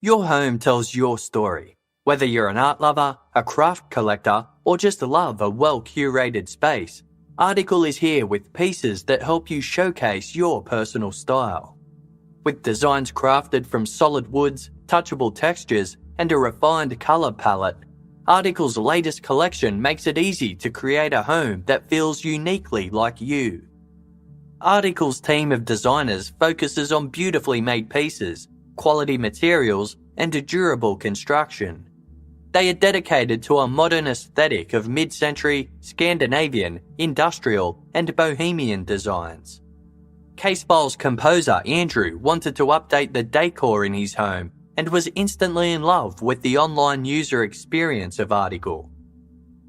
Your home tells your story. Whether you're an art lover, a craft collector, or just love a well-curated space, Article is here with pieces that help you showcase your personal style. With designs crafted from solid woods, touchable textures, and a refined colour palette, Article's latest collection makes it easy to create a home that feels uniquely like you. Article's team of designers focuses on beautifully made pieces, quality materials, and a durable construction. They are dedicated to a modern aesthetic of mid-century, Scandinavian, industrial, and bohemian designs. Casefile's composer Andrew wanted to update the decor in his home and was instantly in love with the online user experience of Article.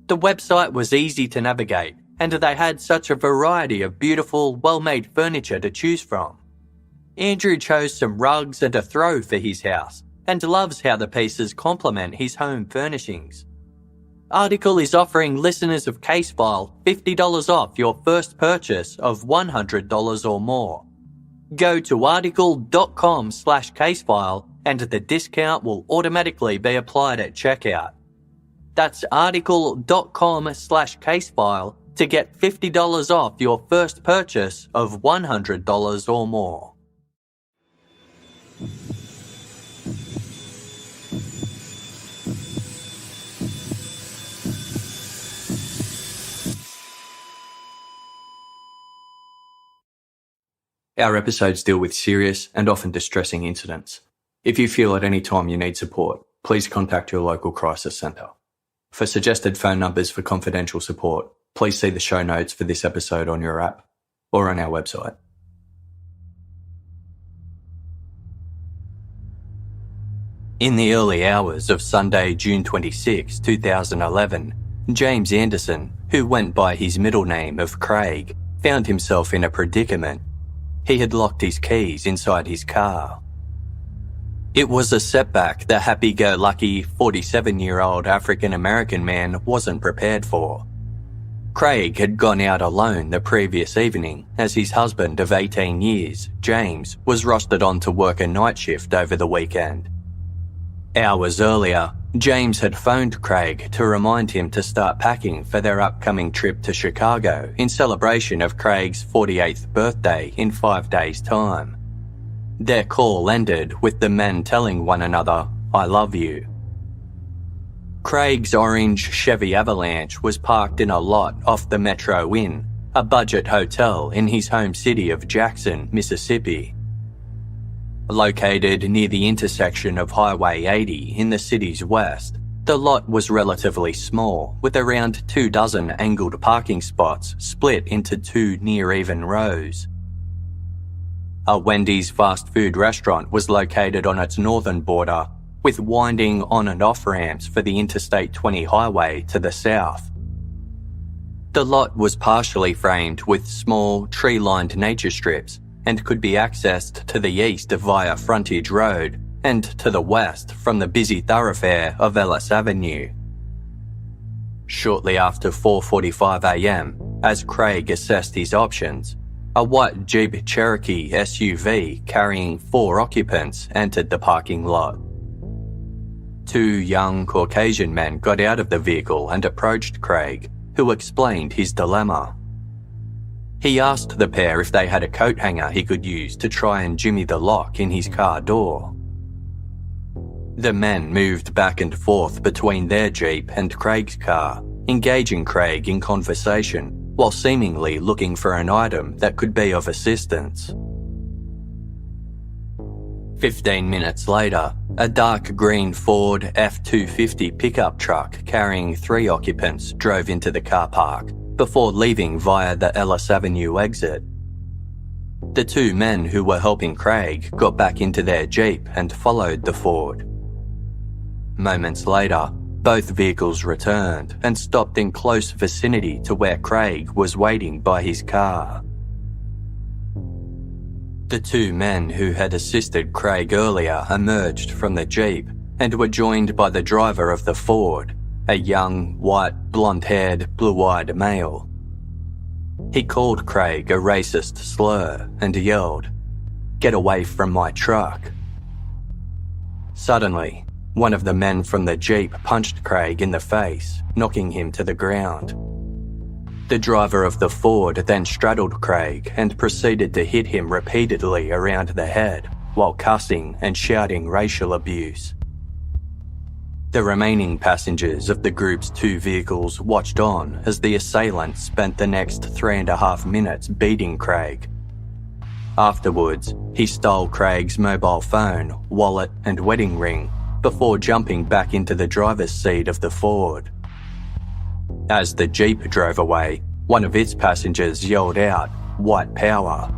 The website was easy to navigate, and they had such a variety of beautiful, well-made furniture to choose from. Andrew chose some rugs and a throw for his house, and loves how the pieces complement his home furnishings. Article is offering listeners of Casefile $50 off your first purchase of $100 or more. Go to article.com/casefile and the discount will automatically be applied at checkout. That's article.com/casefile to get $50 off your first purchase of $100 or more. Our episodes deal with serious and often distressing incidents. If you feel at any time you need support, please contact your local crisis centre. For suggested phone numbers for confidential support, please see the show notes for this episode on your app or on our website. In the early hours of Sunday, June 26, 2011, James Anderson, who went by his middle name of Craig, found himself in a predicament. He had locked his keys inside his car. It was a setback the happy-go-lucky 47-year-old African-American man wasn't prepared for. Craig had gone out alone the previous evening as his husband of 18 years, James, was rostered on to work a night shift over the weekend. Hours earlier, James had phoned Craig to remind him to start packing for their upcoming trip to Chicago in celebration of Craig's 48th birthday in 5 days' time. Their call ended with the men telling one another, "I love you." Craig's orange Chevy Avalanche was parked in a lot off the Metro Inn, a budget hotel in his home city of Jackson, Mississippi. Located near the intersection of Highway 80 in the city's west, the lot was relatively small, with around 24 angled parking spots split into 2 near-even rows. A Wendy's fast food restaurant was located on its northern border, with winding on and off ramps for the Interstate 20 highway to the south. The lot was partially framed with small, tree-lined nature strips and could be accessed to the east via Frontage Road and to the west from the busy thoroughfare of Ellis Avenue. Shortly after 4:45 a.m., as Craig assessed his options, a white Jeep Cherokee SUV carrying 4 occupants entered the parking lot. 2 young Caucasian men got out of the vehicle and approached Craig, who explained his dilemma. He asked the pair if they had a coat hanger he could use to try and jimmy the lock in his car door. The men moved back and forth between their Jeep and Craig's car, engaging Craig in conversation while seemingly looking for an item that could be of assistance. 15 minutes later, a dark green Ford F-250 pickup truck carrying 3 occupants drove into the car park before leaving via the Ellis Avenue exit. The 2 men who were helping Craig got back into their Jeep and followed the Ford. Moments later, both vehicles returned and stopped in close vicinity to where Craig was waiting by his car. The 2 men who had assisted Craig earlier emerged from the Jeep and were joined by the driver of the Ford, a young, white, blonde-haired, blue-eyed male. He called Craig a racist slur and yelled, "Get away from my truck." Suddenly, one of the men from the Jeep punched Craig in the face, knocking him to the ground. The driver of the Ford then straddled Craig and proceeded to hit him repeatedly around the head while cussing and shouting racial abuse. The remaining passengers of the group's 2 vehicles watched on as the assailant spent the next 3.5 minutes beating Craig. Afterwards, he stole Craig's mobile phone, wallet and wedding ring before jumping back into the driver's seat of the Ford. As the Jeep drove away, one of its passengers yelled out, "White power."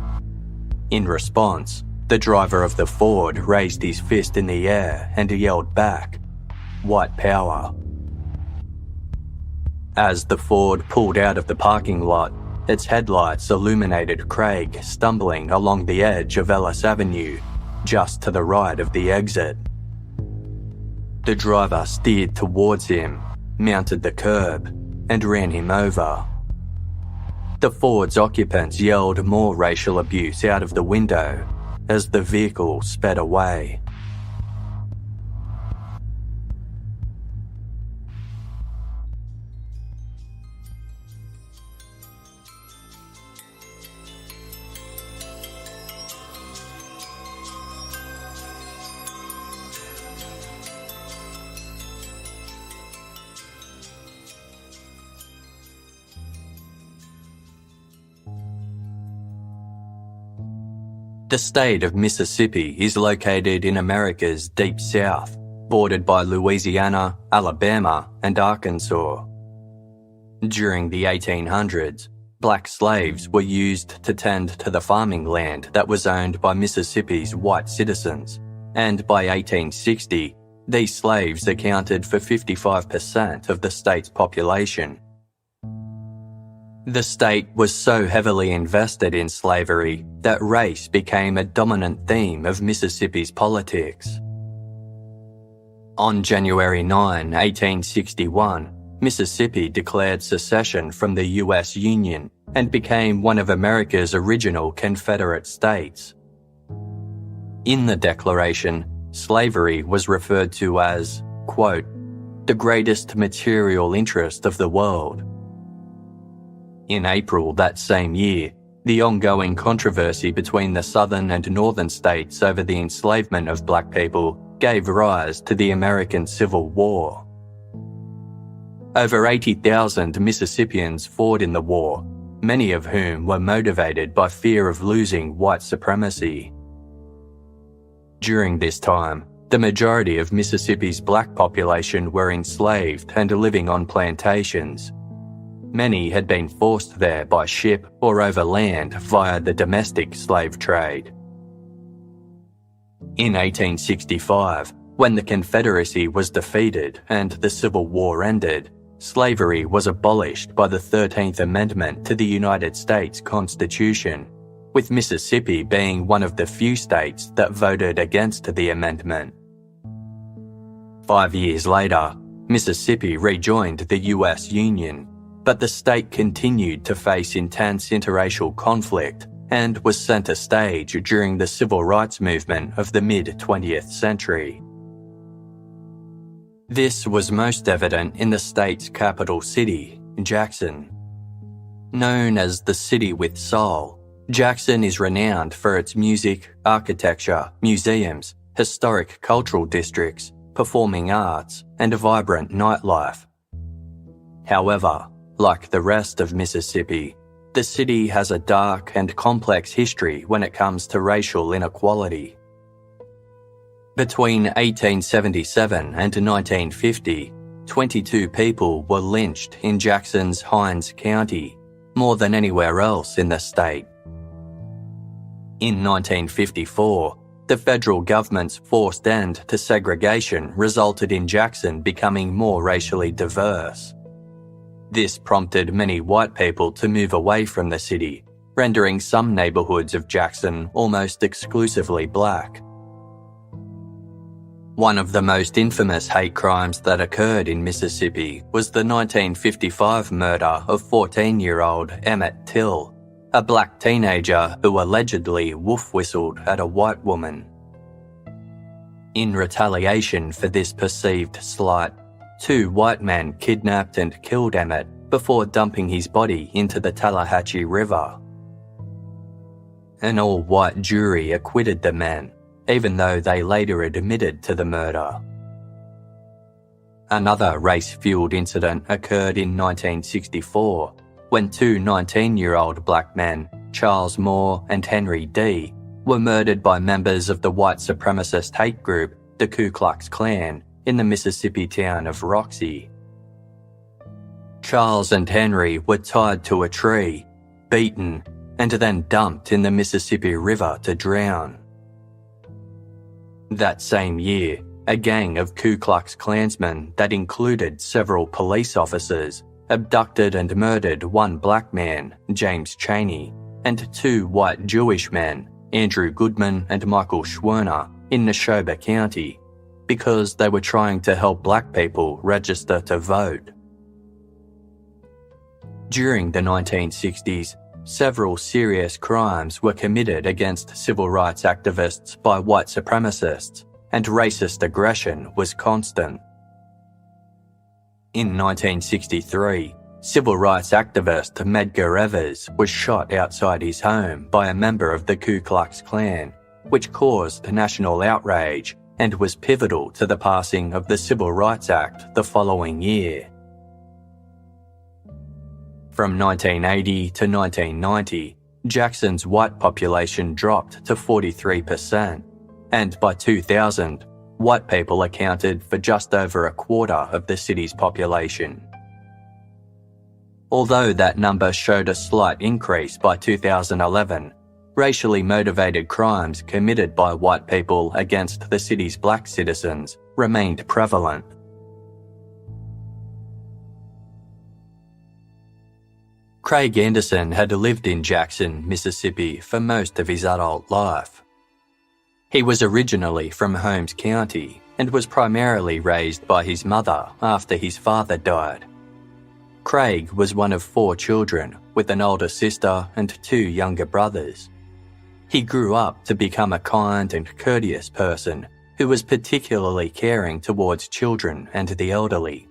In response, the driver of the Ford raised his fist in the air and yelled back, "White power." As the Ford pulled out of the parking lot, its headlights illuminated Craig stumbling along the edge of Ellis Avenue, just to the right of the exit. The driver steered towards him, mounted the curb, and ran him over. The Ford's occupants yelled more racial abuse out of the window as the vehicle sped away. The state of Mississippi is located in America's deep south, bordered by Louisiana, Alabama, and Arkansas. During the 1800s, black slaves were used to tend to the farming land that was owned by Mississippi's white citizens, and by 1860, these slaves accounted for 55% of the state's population. The state was so heavily invested in slavery that race became a dominant theme of Mississippi's politics. On January 9, 1861, Mississippi declared secession from the US Union and became one of America's original Confederate states. In the declaration, slavery was referred to as, quote, "the greatest material interest of the world." In April that same year, the ongoing controversy between the southern and northern states over the enslavement of black people gave rise to the American Civil War. Over 80,000 Mississippians fought in the war, many of whom were motivated by fear of losing white supremacy. During this time, the majority of Mississippi's black population were enslaved and living on plantations. Many had been forced there by ship or over land via the domestic slave trade. In 1865, when the Confederacy was defeated and the Civil War ended, slavery was abolished by the 13th Amendment to the United States Constitution, with Mississippi being one of the few states that voted against the amendment. 5 years later, Mississippi rejoined the US Union, but the state continued to face intense interracial conflict and was centre stage during the civil rights movement of the mid-20th century. This was most evident in the state's capital city, Jackson. Known as the City with Soul, Jackson is renowned for its music, architecture, museums, historic cultural districts, performing arts, and a vibrant nightlife. However, like the rest of Mississippi, the city has a dark and complex history when it comes to racial inequality. Between 1877 and 1950, 22 people were lynched in Jackson's Hinds County, more than anywhere else in the state. In 1954, the federal government's forced end to segregation resulted in Jackson becoming more racially diverse. This prompted many white people to move away from the city, rendering some neighbourhoods of Jackson almost exclusively black. One of the most infamous hate crimes that occurred in Mississippi was the 1955 murder of 14-year-old Emmett Till, a black teenager who allegedly wolf-whistled at a white woman. In retaliation for this perceived slight, 2 white men kidnapped and killed Emmett before dumping his body into the Tallahatchie River. An all-white jury acquitted the men, even though they later admitted to the murder. Another race-fueled incident occurred in 1964, when 2 19-year-old black men, Charles Moore and Henry D., were murdered by members of the white supremacist hate group, the Ku Klux Klan, in the Mississippi town of Roxie. Charles and Henry were tied to a tree, beaten, and then dumped in the Mississippi River to drown. That same year, a gang of Ku Klux Klansmen that included several police officers abducted and murdered 1 black man, James Chaney, and 2 white Jewish men, Andrew Goodman and Michael Schwerner, in Neshoba County, because they were trying to help black people register to vote. During the 1960s, several serious crimes were committed against civil rights activists by white supremacists, and racist aggression was constant. In 1963, civil rights activist Medgar Evers was shot outside his home by a member of the Ku Klux Klan, which caused national outrage and was pivotal to the passing of the Civil Rights Act the following year. From 1980 to 1990, Jackson's white population dropped to 43%, and by 2000, white people accounted for just over a quarter of the city's population. Although that number showed a slight increase by 2011, racially motivated crimes committed by white people against the city's black citizens remained prevalent. Craig Anderson had lived in Jackson, Mississippi for most of his adult life. He was originally from Holmes County and was primarily raised by his mother after his father died. Craig was one of 4 children with an older sister and 2 younger brothers. He grew up to become a kind and courteous person who was particularly caring towards children and the elderly.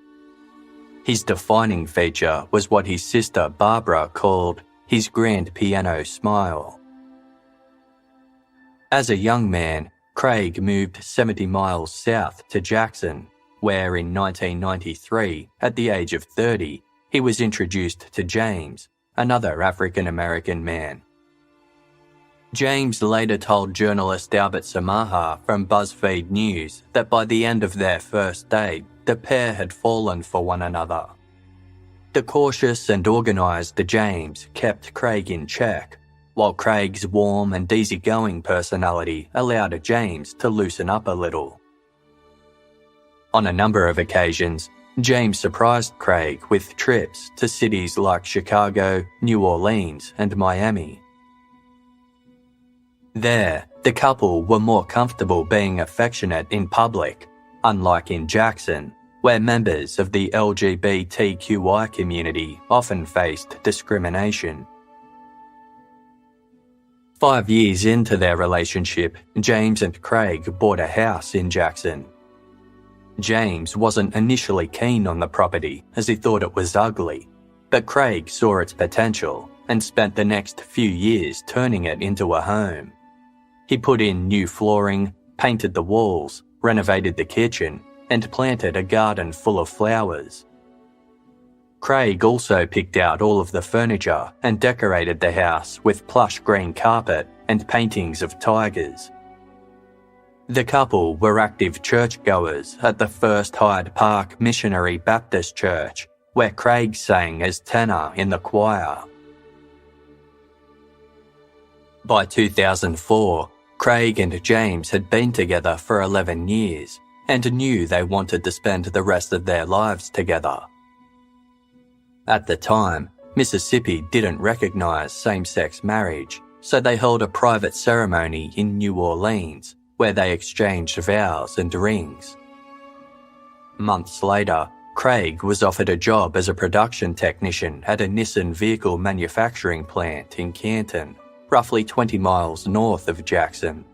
His defining feature was what his sister Barbara called his grand piano smile. As a young man, Craig moved 70 miles south to Jackson, where in 1993, at the age of 30, he was introduced to James, another African-American man. James later told journalist Albert Samaha from BuzzFeed News that by the end of their first date, the pair had fallen for one another. The cautious and organised James kept Craig in check, while Craig's warm and easygoing personality allowed James to loosen up a little. On a number of occasions, James surprised Craig with trips to cities like Chicago, New Orleans, and Miami. There, the couple were more comfortable being affectionate in public, unlike in Jackson, where members of the LGBTQI community often faced discrimination. 5 years into their relationship, James and Craig bought a house in Jackson. James wasn't initially keen on the property as he thought it was ugly, but Craig saw its potential and spent the next few years turning it into a home. He put in new flooring, painted the walls, renovated the kitchen, and planted a garden full of flowers. Craig also picked out all of the furniture and decorated the house with plush green carpet and paintings of tigers. The couple were active churchgoers at the First Hyde Park Missionary Baptist Church, where Craig sang as tenor in the choir. By 2004, Craig and James had been together for 11 years and knew they wanted to spend the rest of their lives together. At the time, Mississippi didn't recognize same-sex marriage, so they held a private ceremony in New Orleans where they exchanged vows and rings. Months later, Craig was offered a job as a production technician at a Nissan vehicle manufacturing plant in Canton, roughly 20 miles north of Jackson.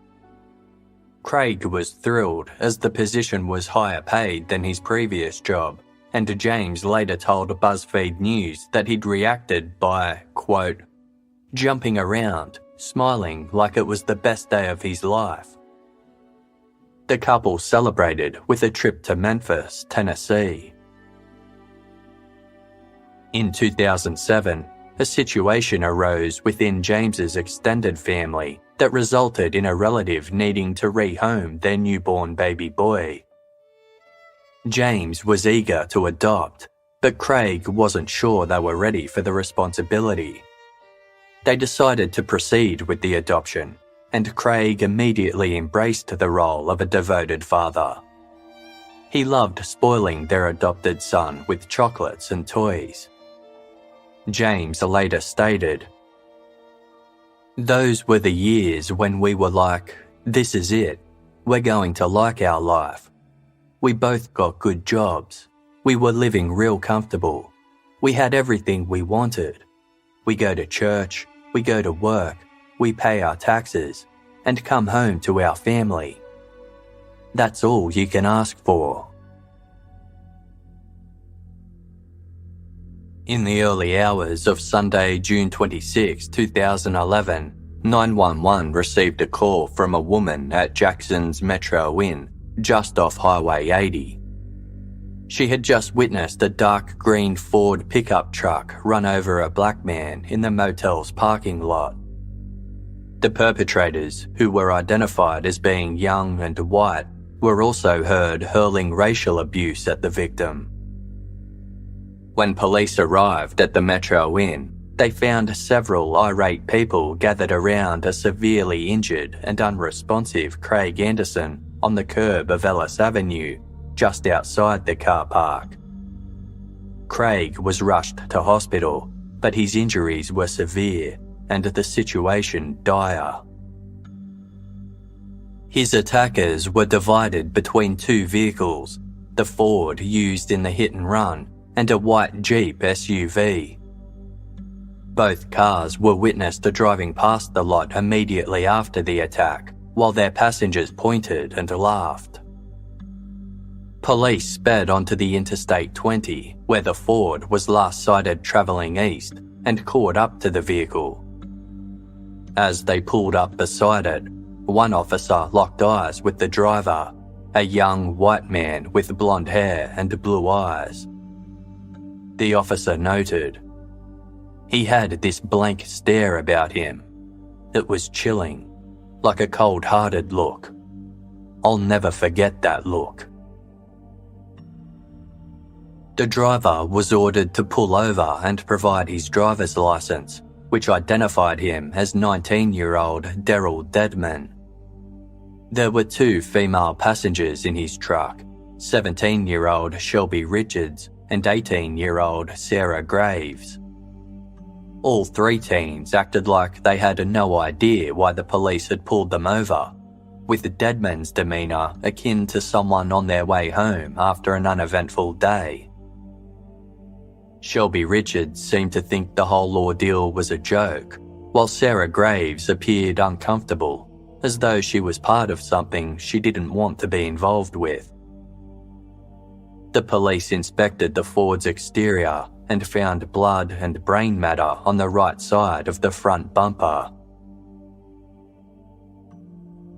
Craig was thrilled as the position was higher paid than his previous job, and James later told BuzzFeed News that he'd reacted by, quote, jumping around, smiling like it was the best day of his life. The couple celebrated with a trip to Memphis, Tennessee. In 2007, a situation arose within James's extended family that resulted in a relative needing to rehome their newborn baby boy. James was eager to adopt, but Craig wasn't sure they were ready for the responsibility. They decided to proceed with the adoption, and Craig immediately embraced the role of a devoted father. He loved spoiling their adopted son with chocolates and toys. James later stated, "Those were the years when we were like, this is it, we're going to like our life. We both got good jobs. We were living real comfortable. We had everything we wanted. We go to church, we go to work, we pay our taxes, and come home to our family. That's all you can ask for." In the early hours of Sunday, June 26, 2011, 911 received a call from a woman at Jackson's Metro Inn, just off Highway 80. She had just witnessed a dark green Ford pickup truck run over a black man in the motel's parking lot. The perpetrators, who were identified as being young and white, were also heard hurling racial abuse at the victim. When police arrived at the Metro Inn, they found several irate people gathered around a severely injured and unresponsive Craig Anderson on the curb of Ellis Avenue, just outside the car park. Craig was rushed to hospital, but his injuries were severe and the situation dire. His attackers were divided between two vehicles, the Ford used in the hit and run and a white Jeep SUV. Both cars were witnessed driving past the lot immediately after the attack, while their passengers pointed and laughed. Police sped onto the Interstate 20, where the Ford was last sighted travelling east, and caught up to the vehicle. As they pulled up beside it, one officer locked eyes with the driver, a young white man with blonde hair and blue eyes. The officer noted, "He had this blank stare about him. It was chilling, like a cold-hearted look. I'll never forget that look." The driver was ordered to pull over and provide his driver's license, which identified him as 19-year-old Daryl Dedman. There were two female passengers in his truck, 17-year-old Shelby Richards and 18-year-old Sarah Graves. All three teens acted like they had no idea why the police had pulled them over, with Dedman's demeanour akin to someone on their way home after an uneventful day. Shelby Richards seemed to think the whole ordeal was a joke, while Sarah Graves appeared uncomfortable, as though she was part of something she didn't want to be involved with. The police inspected the Ford's exterior and found blood and brain matter on the right side of the front bumper.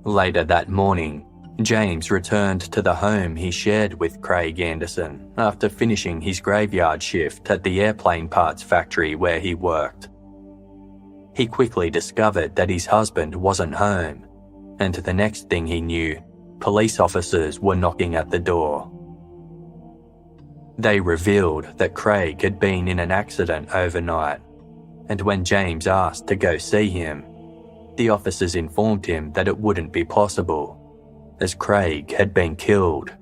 Later that morning, James returned to the home he shared with Craig Anderson after finishing his graveyard shift at the airplane parts factory where he worked. He quickly discovered that his husband wasn't home, and the next thing he knew, police officers were knocking at the door. They revealed that Craig had been in an accident overnight, and when James asked to go see him, the officers informed him that it wouldn't be possible, as Craig had been killed.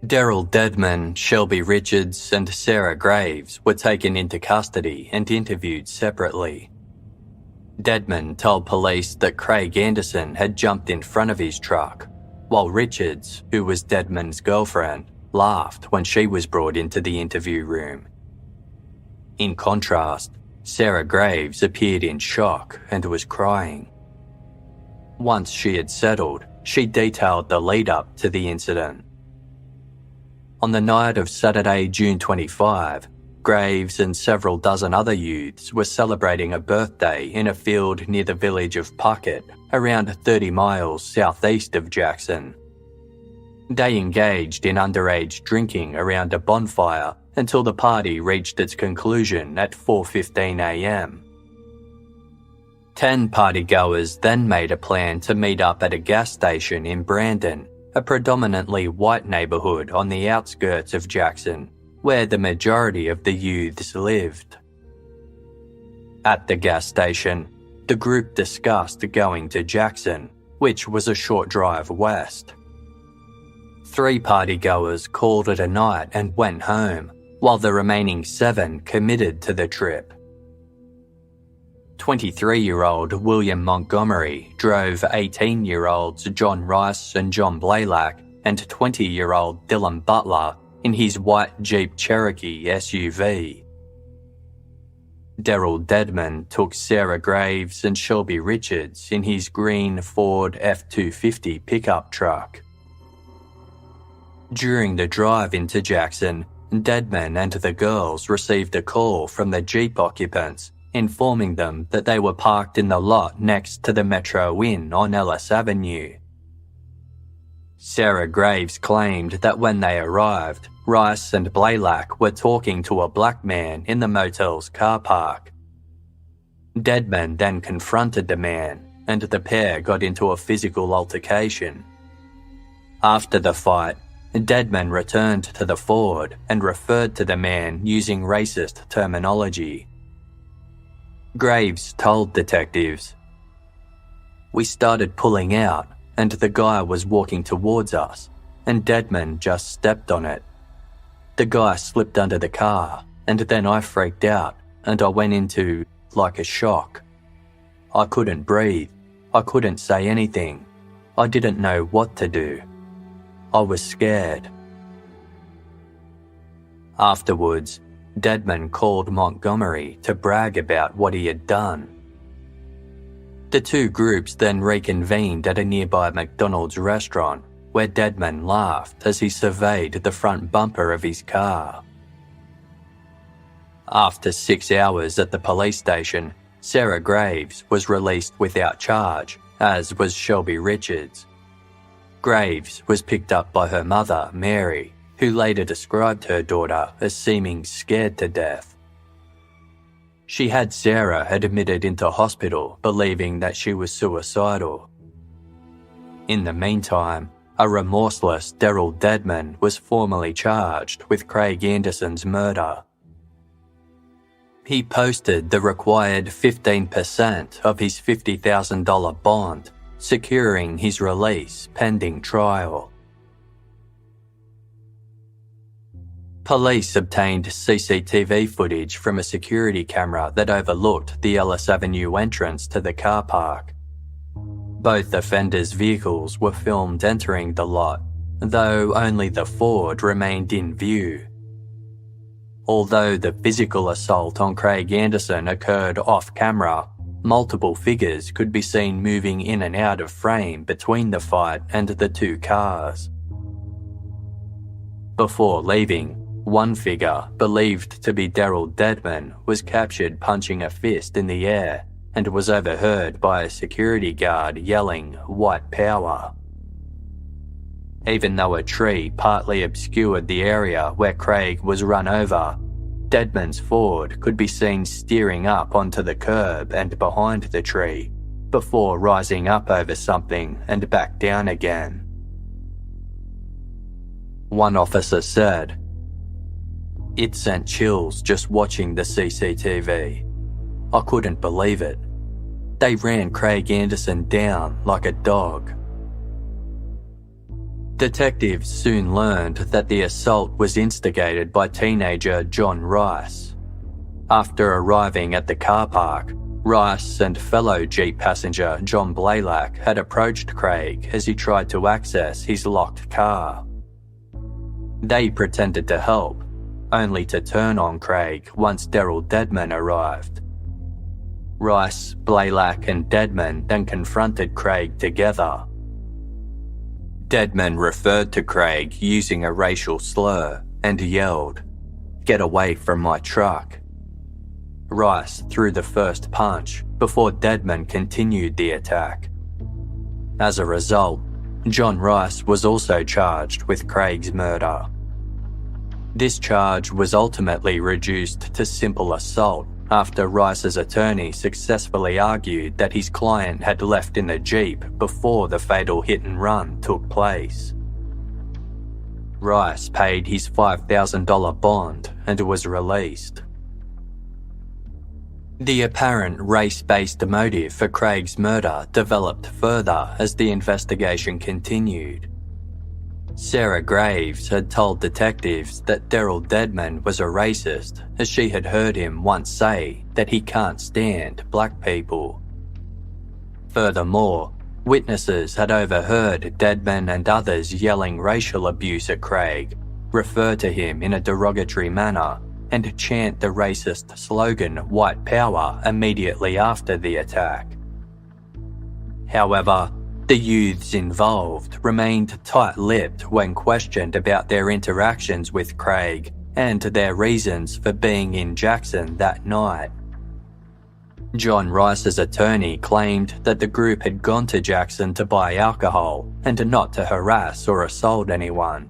Daryl Dedman, Shelby Richards and Sarah Graves were taken into custody and interviewed separately. Dedman told police that Craig Anderson had jumped in front of his truck, while Richards, who was Dedman's girlfriend, laughed when she was brought into the interview room. In contrast, Sarah Graves appeared in shock and was crying. Once she had settled, she detailed the lead-up to the incident. On the night of Saturday, June 25, Graves and several dozen other youths were celebrating a birthday in a field near the village of Puckett, around 30 miles southeast of Jackson. They engaged in underage drinking around a bonfire until the party reached its conclusion at 4:15 a.m. 10 partygoers then made a plan to meet up at a gas station in Brandon, a predominantly white neighbourhood on the outskirts of Jackson, where the majority of the youths lived. At the gas station, the group discussed going to Jackson, which was a short drive west. 3 partygoers called it a night and went home, while the remaining 7 committed to the trip. 23-year-old William Montgomery drove 18-year-olds John Rice and John Blaylock and 20-year-old Dylan Butler in his white Jeep Cherokee SUV. Daryl Dedman took Sarah Graves and Shelby Richards in his green Ford F-250 pickup truck. During the drive into Jackson, Dedman and the girls received a call from the Jeep occupants informing them that they were parked in the lot next to the Metro Inn on Ellis Avenue. Sarah Graves claimed that when they arrived, Rice and Blaylock were talking to a black man in the motel's car park. Dedman then confronted the man, and the pair got into a physical altercation. After the fight, Dedman returned to the Ford and referred to the man using racist terminology. Graves told detectives, "We started pulling out, and the guy was walking towards us, and Dedman just stepped on it. The guy slipped under the car, and then I freaked out, and I went into, like, a shock. I couldn't breathe. I couldn't say anything. I didn't know what to do. I was scared." Afterwards, Dedman called Montgomery to brag about what he had done. The two groups then reconvened at a nearby McDonald's restaurant, where Dedman laughed as he surveyed the front bumper of his car. After 6 hours at the police station, Sarah Graves was released without charge, as was Shelby Richards. Graves was picked up by her mother, Mary, who later described her daughter as seeming scared to death. She had Sarah admitted into hospital, believing that she was suicidal. In the meantime, a remorseless Daryl Dedman was formally charged with Craig Anderson's murder. He posted the required 15% of his $50,000 bond, securing his release pending trial. Police obtained CCTV footage from a security camera that overlooked the Ellis Avenue entrance to the car park. Both offenders' vehicles were filmed entering the lot, though only the Ford remained in view. Although the physical assault on Craig Anderson occurred off-camera, multiple figures could be seen moving in and out of frame between the fight and the two cars. Before leaving, one figure, believed to be Daryl Dedman, was captured punching a fist in the air and was overheard by a security guard yelling, "White Power." Even though a tree partly obscured the area where Craig was run over, Dedman's Ford could be seen steering up onto the curb and behind the tree, before rising up over something and back down again. One officer said, "It sent chills just watching the CCTV. I couldn't believe it. They ran Craig Anderson down like a dog." Detectives soon learned that the assault was instigated by teenager John Rice. After arriving at the car park, Rice and fellow Jeep passenger John Blaylock had approached Craig as he tried to access his locked car. They pretended to help, only to turn on Craig once Daryl Dedman arrived, Rice, Blaylock and Deadman then confronted Craig together. Deadman referred to Craig using a racial slur and yelled, "Get away from my truck." Rice threw the first punch before Deadman continued the attack. As a result, John Rice was also charged with Craig's murder. This charge was ultimately reduced to simple assault after Rice's attorney successfully argued that his client had left in the Jeep before the fatal hit-and-run took place. Rice paid his $5,000 bond and was released. The apparent race-based motive for Craig's murder developed further as the investigation continued. Sarah Graves had told detectives that Daryl Deadman was a racist, as she had heard him once say that he can't stand black people. Furthermore, witnesses had overheard Deadman and others yelling racial abuse at Craig, refer to him in a derogatory manner, and chant the racist slogan "White Power" immediately after the attack. However, the youths involved remained tight-lipped when questioned about their interactions with Craig and their reasons for being in Jackson that night. John Rice's attorney claimed that the group had gone to Jackson to buy alcohol and not to harass or assault anyone.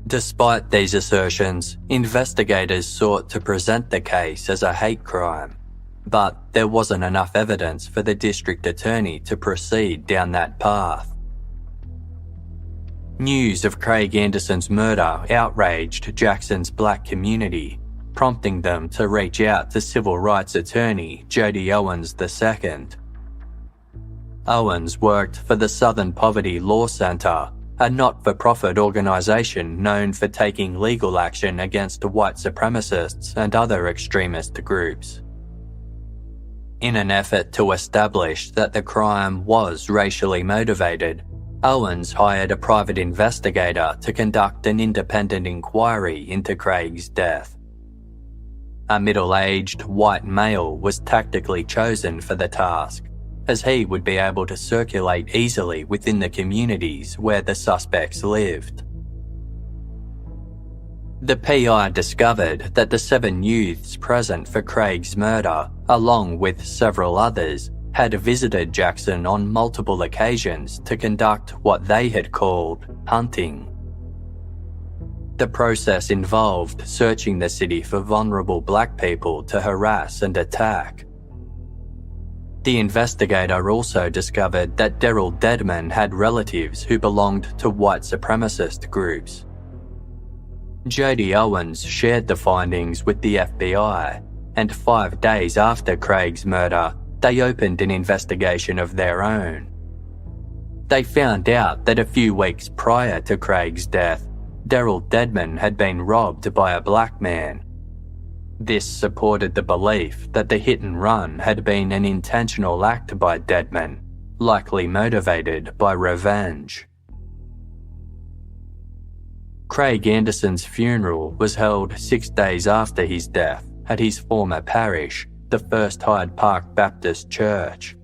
Despite these assertions, investigators sought to present the case as a hate crime, but there wasn't enough evidence for the district attorney to proceed down that path. News of Craig Anderson's murder outraged Jackson's black community, prompting them to reach out to civil rights attorney Jody Owens II. Owens worked for the Southern Poverty Law Center, a not-for-profit organisation known for taking legal action against white supremacists and other extremist groups. In an effort to establish that the crime was racially motivated, Owens hired a private investigator to conduct an independent inquiry into Craig's death. A middle-aged white male was tactically chosen for the task, as he would be able to circulate easily within the communities where the suspects lived. The PI discovered that the 7 youths present for Craig's murder, along with several others, had visited Jackson on multiple occasions to conduct what they had called hunting. The process involved searching the city for vulnerable black people to harass and attack. The investigator also discovered that Daryl Deadman had relatives who belonged to white supremacist groups. Jody Owens shared the findings with the FBI, and 5 days after Craig's murder, they opened an investigation of their own. They found out that a few weeks prior to Craig's death, Daryl Deadman had been robbed by a black man. This supported the belief that the hit-and-run had been an intentional act by Deadman, likely motivated by revenge. Craig Anderson's funeral was held 6 days after his death at his former parish, the First Hyde Park Baptist Church.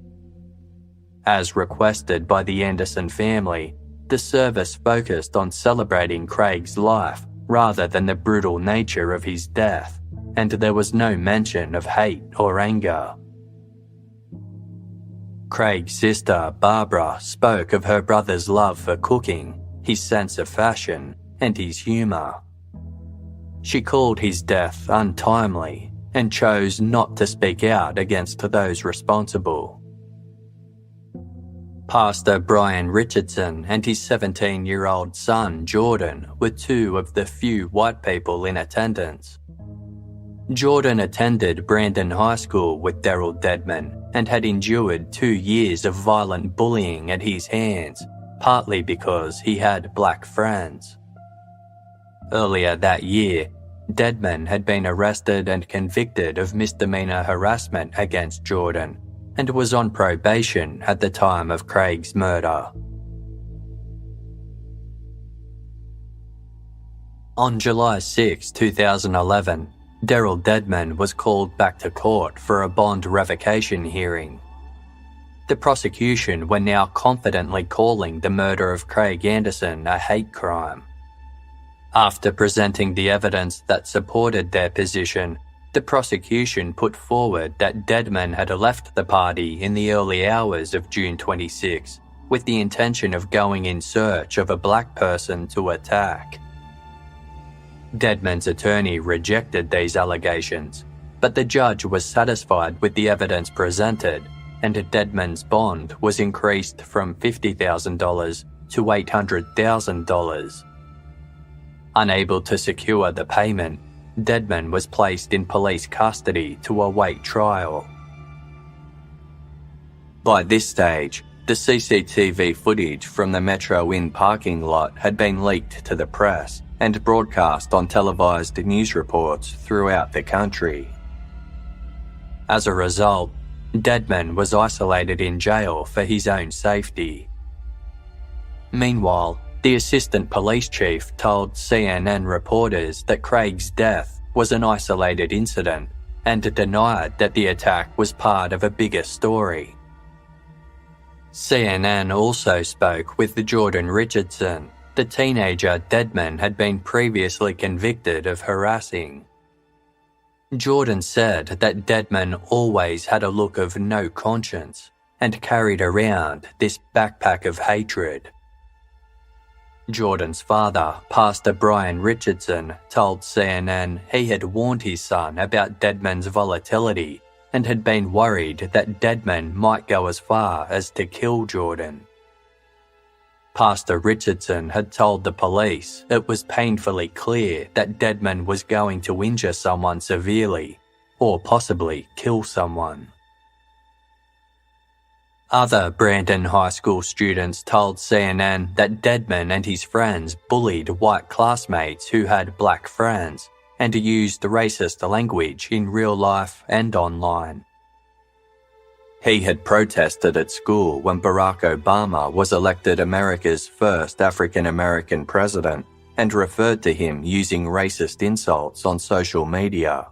As requested by the Anderson family, the service focused on celebrating Craig's life rather than the brutal nature of his death, and there was no mention of hate or anger. Craig's sister, Barbara, spoke of her brother's love for cooking, his sense of fashion, and his humour. She called his death untimely and chose not to speak out against those responsible. Pastor Brian Richardson and his 17-year-old son, Jordan, were 2 of the few white people in attendance. Jordan attended Brandon High School with Daryl Deadman and had endured 2 years of violent bullying at his hands, partly because he had black friends. Earlier that year, Deadman had been arrested and convicted of misdemeanor harassment against Jordan and was on probation at the time of Craig's murder. On July 6, 2011, Daryl Deadman was called back to court for a bond revocation hearing. The prosecution were now confidently calling the murder of Craig Anderson a hate crime. After presenting the evidence that supported their position, the prosecution put forward that Deadman had left the party in the early hours of June 26 with the intention of going in search of a black person to attack. Deadman's attorney rejected these allegations, but the judge was satisfied with the evidence presented, and Deadman's bond was increased from $50,000 to $800,000. Unable to secure the payment, Deadman was placed in police custody to await trial. By this stage, the CCTV footage from the Metro Inn parking lot had been leaked to the press and broadcast on televised news reports throughout the country. As a result, Deadman was isolated in jail for his own safety. Meanwhile, the assistant police chief told CNN reporters that Craig's death was an isolated incident and denied that the attack was part of a bigger story. CNN also spoke with Jordan Richardson, the teenager Deadman had been previously convicted of harassing. Jordan said that Deadman always had a look of no conscience and carried around this backpack of hatred. Jordan's father, Pastor Brian Richardson, told CNN he had warned his son about Deadman's volatility and had been worried that Deadman might go as far as to kill Jordan. Pastor Richardson had told the police it was painfully clear that Deadman was going to injure someone severely, or possibly kill someone. Other Brandon High School students told CNN that Deadman and his friends bullied white classmates who had black friends and used racist language in real life and online. He had protested at school when Barack Obama was elected America's first African-American president and referred to him using racist insults on social media.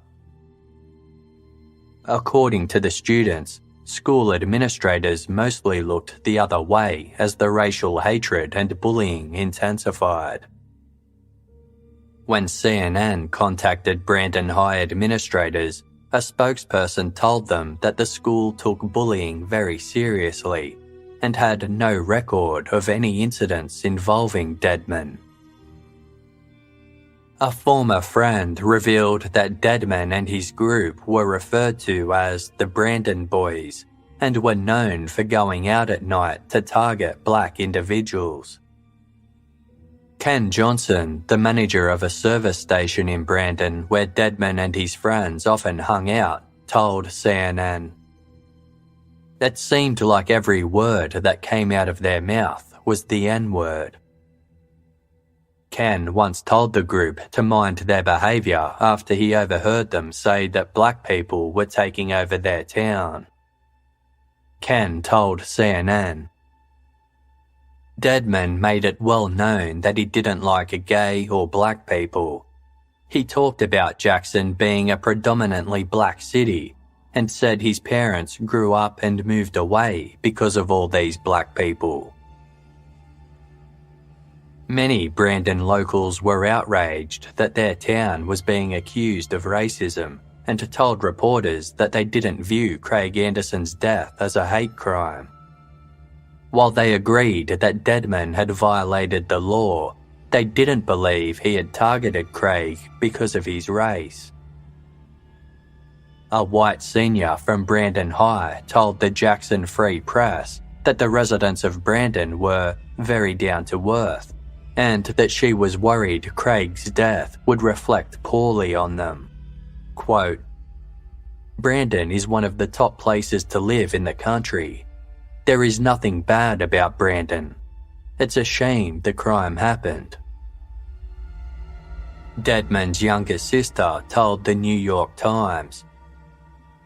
According to the students, school administrators mostly looked the other way as the racial hatred and bullying intensified. When CNN contacted Brandon High administrators, a spokesperson told them that the school took bullying very seriously and had no record of any incidents involving Deadman. A former friend revealed that Deadman and his group were referred to as the Brandon Boys and were known for going out at night to target black individuals. Ken Johnson, the manager of a service station in Brandon where Deadman and his friends often hung out, told CNN, "It seemed like every word that came out of their mouth was the N-word." Ken once told the group to mind their behaviour after he overheard them say that black people were taking over their town. Ken told CNN, "Deadman made it well known that he didn't like gay or black people. He talked about Jackson being a predominantly black city and said his parents grew up and moved away because of all these black people." Many Brandon locals were outraged that their town was being accused of racism and told reporters that they didn't view Craig Anderson's death as a hate crime. While they agreed that Deadman had violated the law, they didn't believe he had targeted Craig because of his race. A white senior from Brandon High told the Jackson Free Press that the residents of Brandon were very down to earth and that she was worried Craig's death would reflect poorly on them. Quote, "Brandon is one of the top places to live in the country. There is nothing bad about Brandon. It's a shame the crime happened." Deadman's younger sister told the New York Times,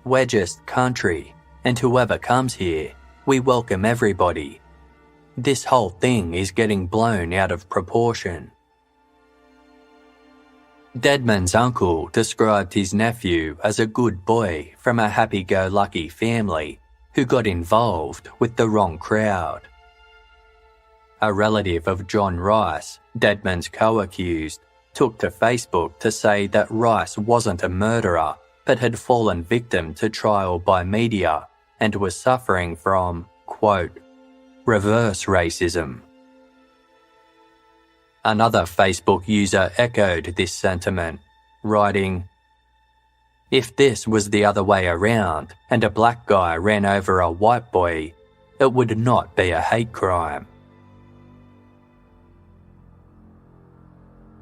"We're just country, and whoever comes here, we welcome everybody. This whole thing is getting blown out of proportion." Deadman's uncle described his nephew as a good boy from a happy-go-lucky family who got involved with the wrong crowd. A relative of John Rice, Deadman's co-accused, took to Facebook to say that Rice wasn't a murderer but had fallen victim to trial by media and was suffering from, quote, reverse racism. Another Facebook user echoed this sentiment, writing, "If this was the other way around and a black guy ran over a white boy, it would not be a hate crime."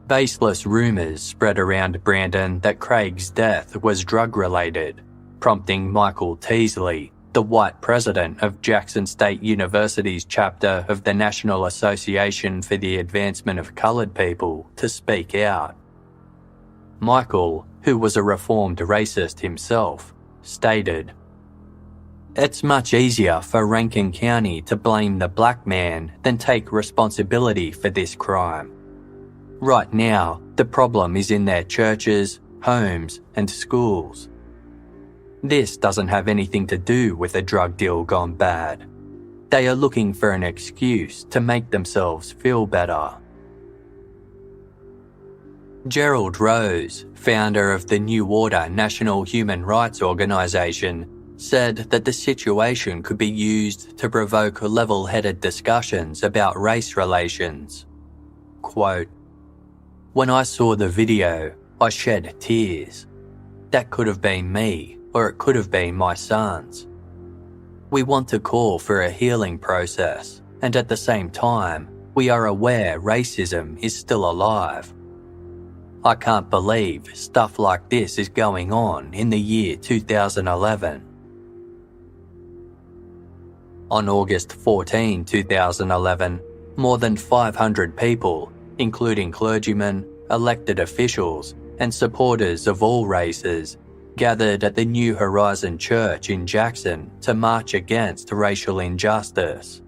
Baseless rumours spread around Brandon that Craig's death was drug-related, prompting Michael Teasley, the white president of Jackson State University's chapter of the National Association for the Advancement of Coloured People, to speak out. Michael, who was a reformed racist himself, stated, "It's much easier for Rankin County to blame the black man than take responsibility for this crime. Right now, the problem is in their churches, homes, and schools. This doesn't have anything to do with a drug deal gone bad. They are looking for an excuse to make themselves feel better." Gerald Rose, founder of the New Order National Human Rights Organisation, said that the situation could be used to provoke level-headed discussions about race relations. Quote, "When I saw the video, I shed tears. That could have been me, or it could have been my sons. We want to call for a healing process, and at the same time, we are aware racism is still alive. I can't believe stuff like this is going on in the year 2011. On August 14, 2011, more than 500 people, including clergymen, elected officials, and supporters of all races, gathered at the New Horizon Church in Jackson to march against racial injustice.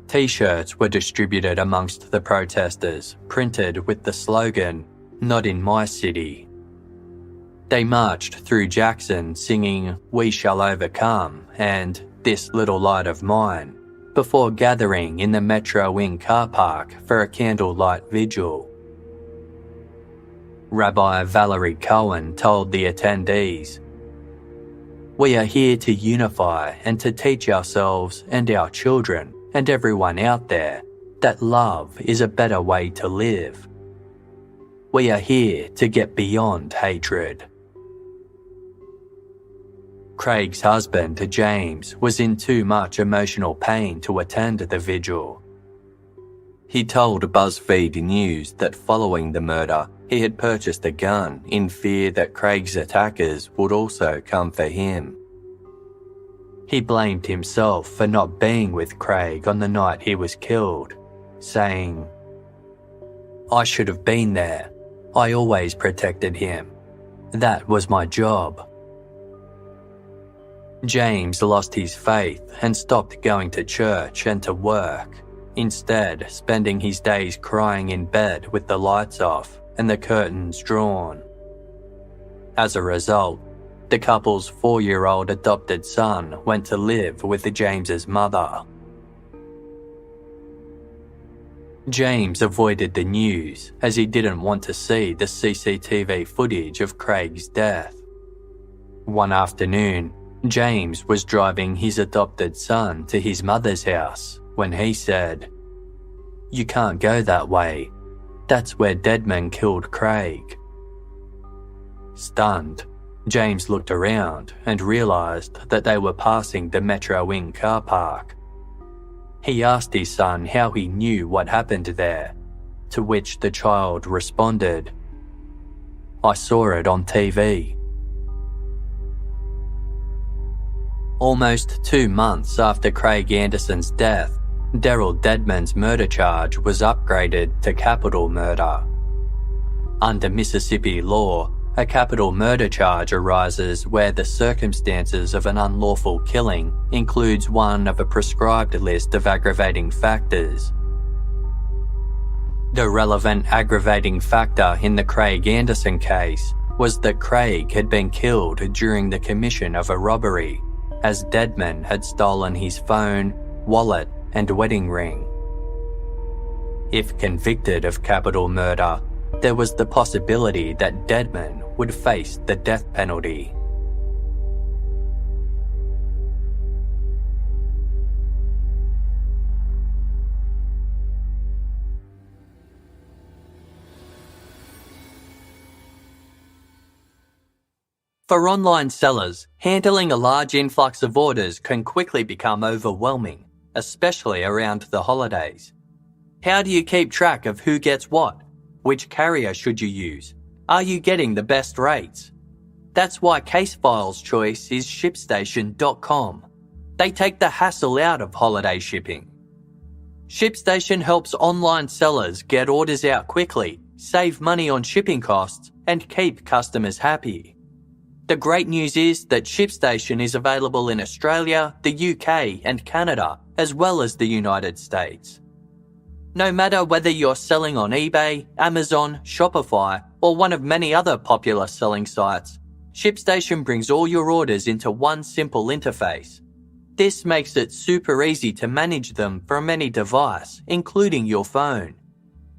T-shirts were distributed amongst the protesters, printed with the slogan, "Not in my city." They marched through Jackson singing "We Shall Overcome" and "This Little Light of Mine," before gathering in the Metro Inn car park for a candlelight vigil. Rabbi Valerie Cohen told the attendees, "We are here to unify and to teach ourselves and our children and everyone out there that love is a better way to live. We are here to get beyond hatred." Craig's husband, James, was in too much emotional pain to attend the vigil. He told BuzzFeed News that following the murder, he had purchased a gun in fear that Craig's attackers would also come for him. He blamed himself for not being with Craig on the night he was killed, saying, "I should have been there. I always protected him. That was my job." James lost his faith and stopped going to church and to work, instead spending his days crying in bed with the lights off and the curtains drawn. As a result, the couple's 4-year-old adopted son went to live with James's mother. James avoided the news as he didn't want to see the CCTV footage of Craig's death. One afternoon, James was driving his adopted son to his mother's house when he said, "You can't go that way. That's where Deadman killed Craig." Stunned, James looked around and realised that they were passing the Metro Inn car park. He asked his son how he knew what happened there, to which the child responded, "I saw it on TV." Almost 2 months after Craig Anderson's death, Daryl Deadman's murder charge was upgraded to capital murder. Under Mississippi law, a capital murder charge arises where the circumstances of an unlawful killing includes one of a prescribed list of aggravating factors. The relevant aggravating factor in the Craig Anderson case was that Craig had been killed during the commission of a robbery, as Dedman had stolen his phone, wallet, and wedding ring. If convicted of capital murder, there was the possibility that Dedman would face the death penalty. For online sellers, handling a large influx of orders can quickly become overwhelming, especially around the holidays. How do you keep track of who gets what? Which carrier should you use? Are you getting the best rates? That's why Casefile's choice is ShipStation.com. They take the hassle out of holiday shipping. ShipStation helps online sellers get orders out quickly, save money on shipping costs, and keep customers happy. The great news is that ShipStation is available in Australia, the UK, and Canada, as well as the United States. No matter whether you're selling on eBay, Amazon, Shopify, or one of many other popular selling sites, ShipStation brings all your orders into one simple interface. This makes it super easy to manage them from any device, including your phone.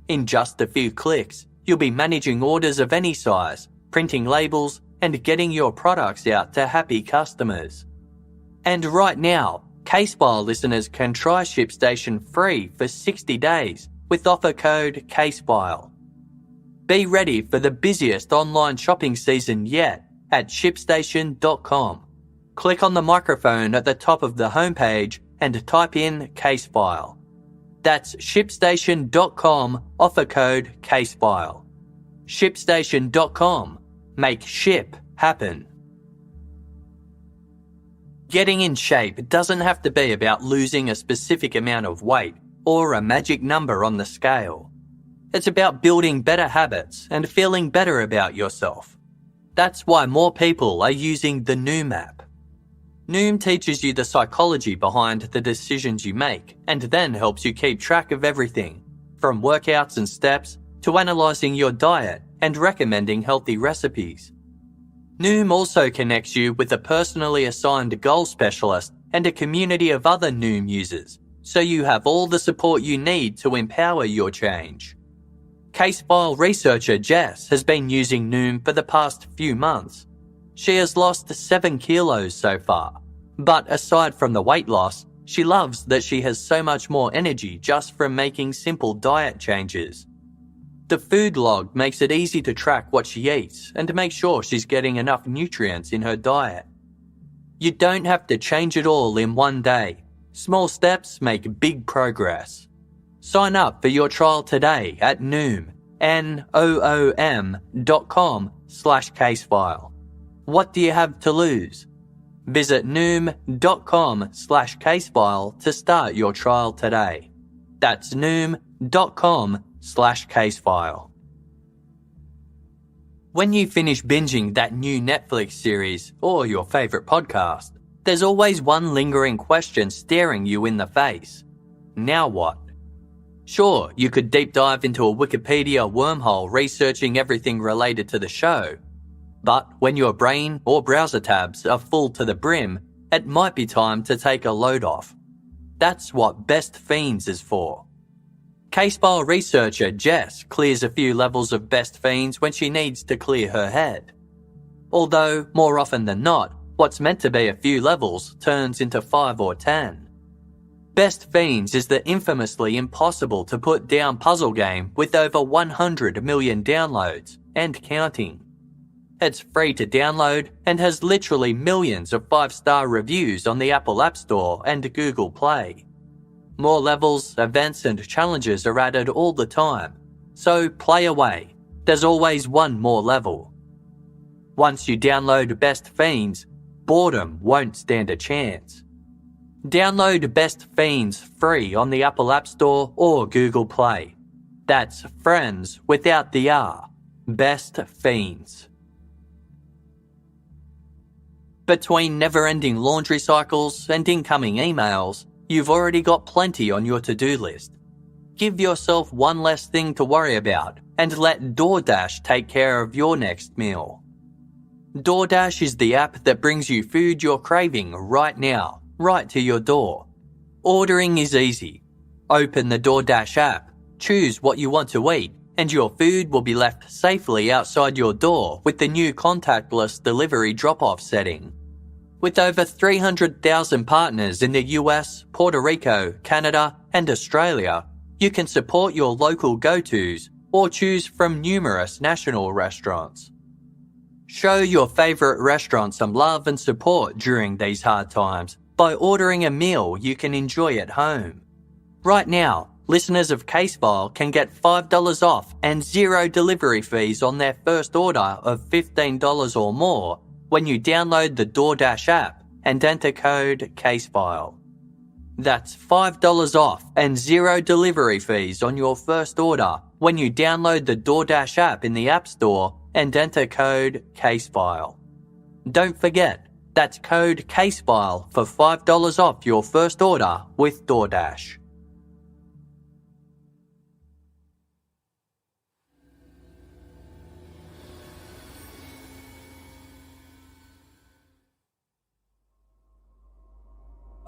In just a few clicks, you'll be managing orders of any size, printing labels, and getting your products out to happy customers. And right now, Casefile listeners can try ShipStation free for 60 days with offer code CASEFILE. Be ready for the busiest online shopping season yet at ShipStation.com. Click on the microphone at the top of the homepage and type in CASEFILE. That's ShipStation.com, offer code CASEFILE. ShipStation.com. Make ship happen. Getting in shape doesn't have to be about losing a specific amount of weight or a magic number on the scale. It's about building better habits and feeling better about yourself. That's why more people are using the Noom app. Noom teaches you the psychology behind the decisions you make and then helps you keep track of everything, from workouts and steps to analysing your diet and recommending healthy recipes. Noom also connects you with a personally assigned goal specialist and a community of other Noom users, so you have all the support you need to empower your change. Casefile researcher Jess has been using Noom for the past few months. She has lost 7 kilos so far, but aside from the weight loss, she loves that she has so much more energy just from making simple diet changes. The food log makes it easy to track what she eats and to make sure she's getting enough nutrients in her diet. You don't have to change it all in one day. Small steps make big progress. Sign up for your trial today at Noom, noom.com/casefile. What do you have to lose? Visit noom.com/casefile to start your trial today. That's noom.com/casefile. When you finish binging that new Netflix series or your favorite podcast, there's always one lingering question staring you in the face. Now what? Sure, you could deep dive into a Wikipedia wormhole researching everything related to the show, but when your brain or browser tabs are full to the brim, it might be time to take a load off. That's what Best Fiends is for. Casefile researcher Jess clears a few levels of Best Fiends when she needs to clear her head. Although, more often than not, what's meant to be a few levels turns into 5 or 10. Best Fiends is the infamously impossible to put down puzzle game with over 100 million downloads and counting. It's free to download and has literally millions of 5-star reviews on the Apple App Store and Google Play. More levels, events and challenges are added all the time, so play away. There's always one more level. Once you download Best Fiends, boredom won't stand a chance. Download Best Fiends free on the Apple App Store or Google Play. That's friends without the R. Best Fiends. Between never-ending laundry cycles and incoming emails, you've already got plenty on your to-do list. Give yourself one less thing to worry about and let DoorDash take care of your next meal. DoorDash is the app that brings you food you're craving right now, right to your door. Ordering is easy. Open the DoorDash app, choose what you want to eat, and your food will be left safely outside your door with the new contactless delivery drop-off setting. With over 300,000 partners in the US, Puerto Rico, Canada, and Australia, you can support your local go-tos or choose from numerous national restaurants. Show your favourite restaurant some love and support during these hard times by ordering a meal you can enjoy at home. Right now, listeners of Casefile can get $5 off and 0 delivery fees on their first order of $15 or more when you download the DoorDash app and enter code CASEFILE. That's $5 off and 0 delivery fees on your first order when you download the DoorDash app in the App Store and enter code CASEFILE. Don't forget, that's code CASEFILE for $5 off your first order with DoorDash.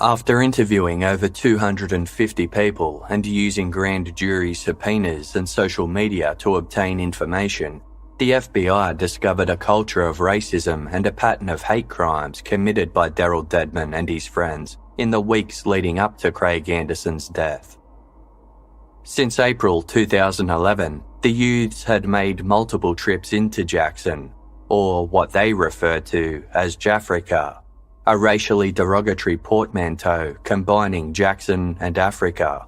After interviewing over 250 people and using grand jury subpoenas and social media to obtain information, the FBI discovered a culture of racism and a pattern of hate crimes committed by Daryl Dedman and his friends in the weeks leading up to Craig Anderson's death. Since April 2011, the youths had made multiple trips into Jackson, or what they referred to as Jaffrika, a racially derogatory portmanteau combining Jackson and Africa.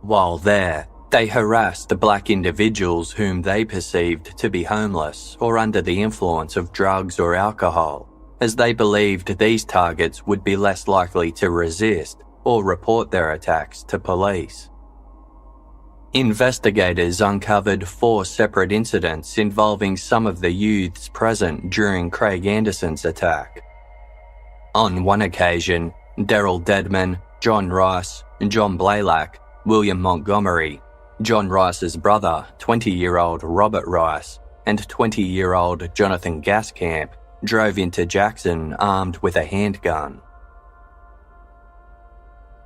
While there, they harassed the black individuals whom they perceived to be homeless or under the influence of drugs or alcohol, as they believed these targets would be less likely to resist or report their attacks to police. Investigators uncovered 4 separate incidents involving some of the youths present during Craig Anderson's attack. On one occasion, Daryl Dedman, John Rice, John Blaylock, William Montgomery, John Rice's brother, 20-year-old Robert Rice, and 20-year-old Jonathan Gaskamp drove into Jackson armed with a handgun.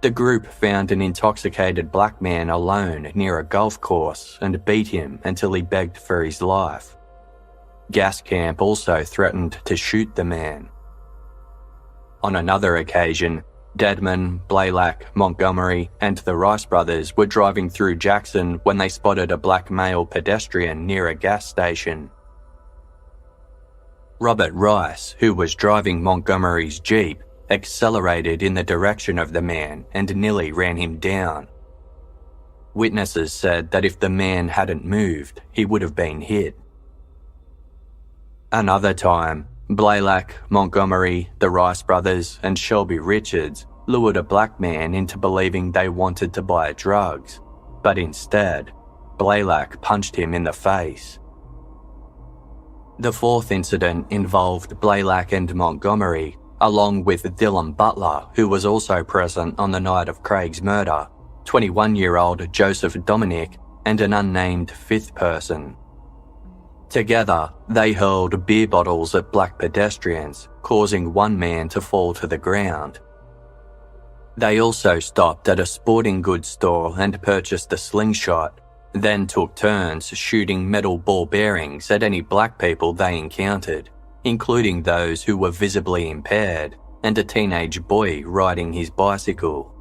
The group found an intoxicated black man alone near a golf course and beat him until he begged for his life. Gaskamp also threatened to shoot the man. On another occasion, Dedman, Blaylock, Montgomery, and the Rice brothers were driving through Jackson when they spotted a black male pedestrian near a gas station. Robert Rice, who was driving Montgomery's Jeep, accelerated in the direction of the man and nearly ran him down. Witnesses said that if the man hadn't moved, he would have been hit. Another time, Blaylock, Montgomery, the Rice brothers, and Shelby Richards lured a black man into believing they wanted to buy drugs, but instead, Blaylock punched him in the face. The 4th incident involved Blaylock and Montgomery, along with Dylan Butler, who was also present on the night of Craig's murder, 21-year-old Joseph Dominic, and an unnamed 5th person. Together, they hurled beer bottles at black pedestrians, causing one man to fall to the ground. They also stopped at a sporting goods store and purchased a slingshot, then took turns shooting metal ball bearings at any black people they encountered, including those who were visibly impaired and a teenage boy riding his bicycle.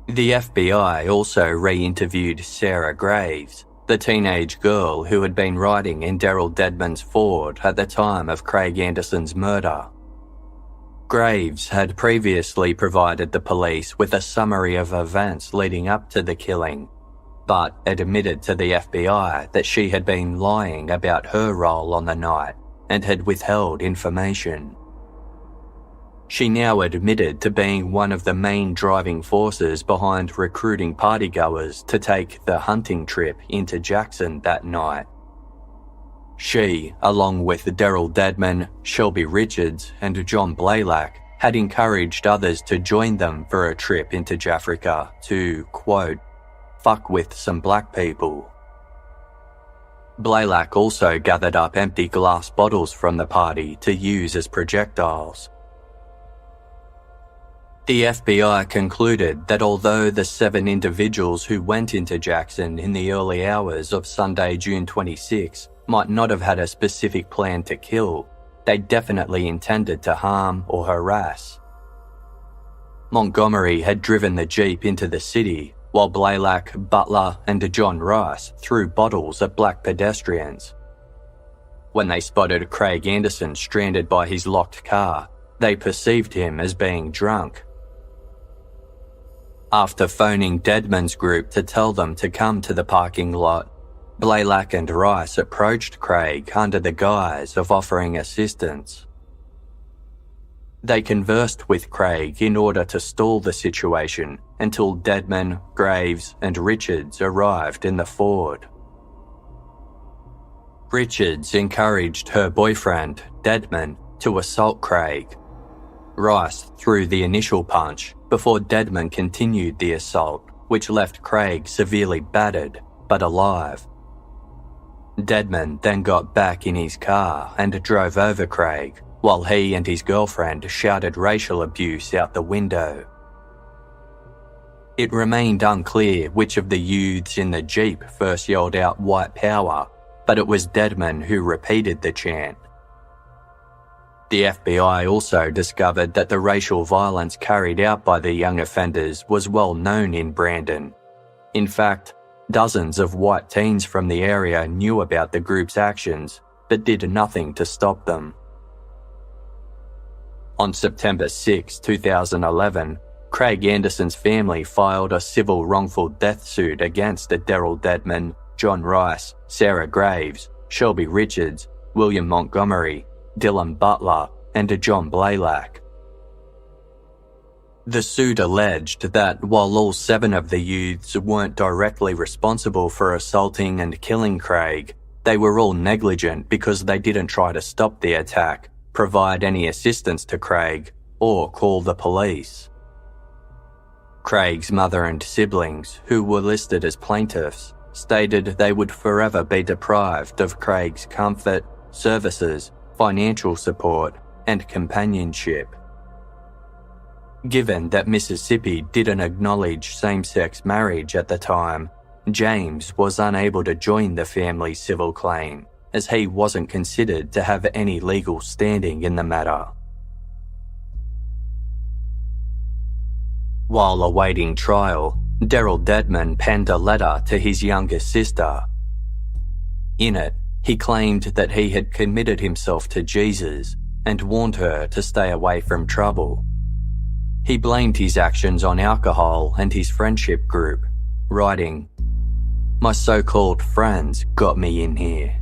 The FBI also re-interviewed Sarah Graves, the teenage girl who had been riding in Daryl Dedman's Ford at the time of Craig Anderson's murder. Graves had previously provided the police with a summary of events leading up to the killing, but admitted to the FBI that she had been lying about her role on the night and had withheld information. She now admitted to being one of the main driving forces behind recruiting partygoers to take the hunting trip into Jackson that night. She, along with Daryl Dedman, Shelby Richards, and John Blaylock, had encouraged others to join them for a trip into Jafrica to, quote, fuck with some black people. Blaylock also gathered up empty glass bottles from the party to use as projectiles. The FBI concluded that although the 7 individuals who went into Jackson in the early hours of Sunday, June 26, might not have had a specific plan to kill, they definitely intended to harm or harass. Montgomery had driven the Jeep into the city, while Blaylock, Butler, and John Rice threw bottles at black pedestrians. When they spotted Craig Anderson stranded by his locked car, they perceived him as being drunk. After phoning Dedman's group to tell them to come to the parking lot, Blaylock and Rice approached Craig under the guise of offering assistance. They conversed with Craig in order to stall the situation until Dedman, Graves, and Richards arrived in the Ford. Richards encouraged her boyfriend, Dedman, to assault Craig. Rice threw the initial punch before Dedman continued the assault, which left Craig severely battered but alive. Dedman then got back in his car and drove over Craig, while he and his girlfriend shouted racial abuse out the window. It remained unclear which of the youths in the Jeep first yelled out "White Power," but it was Dedman who repeated the chant. The FBI also discovered that the racial violence carried out by the young offenders was well known in Brandon. In fact, dozens of white teens from the area knew about the group's actions, but did nothing to stop them. On September 6, 2011, Craig Anderson's family filed a civil wrongful death suit against Daryl Dedman, John Rice, Sarah Graves, Shelby Richards, William Montgomery, Dylan Butler, and John Blaylock. The suit alleged that while all 7 of the youths weren't directly responsible for assaulting and killing Craig, they were all negligent because they didn't try to stop the attack, provide any assistance to Craig, or call the police. Craig's mother and siblings, who were listed as plaintiffs, stated they would forever be deprived of Craig's comfort, services, financial support, and companionship. Given that Mississippi didn't acknowledge same-sex marriage at the time, James was unable to join the family's civil claim, as he wasn't considered to have any legal standing in the matter. While awaiting trial, Daryl Dedman penned a letter to his younger sister. In it, he claimed that he had committed himself to Jesus and warned her to stay away from trouble. He blamed his actions on alcohol and his friendship group, writing, "My so-called friends got me in here."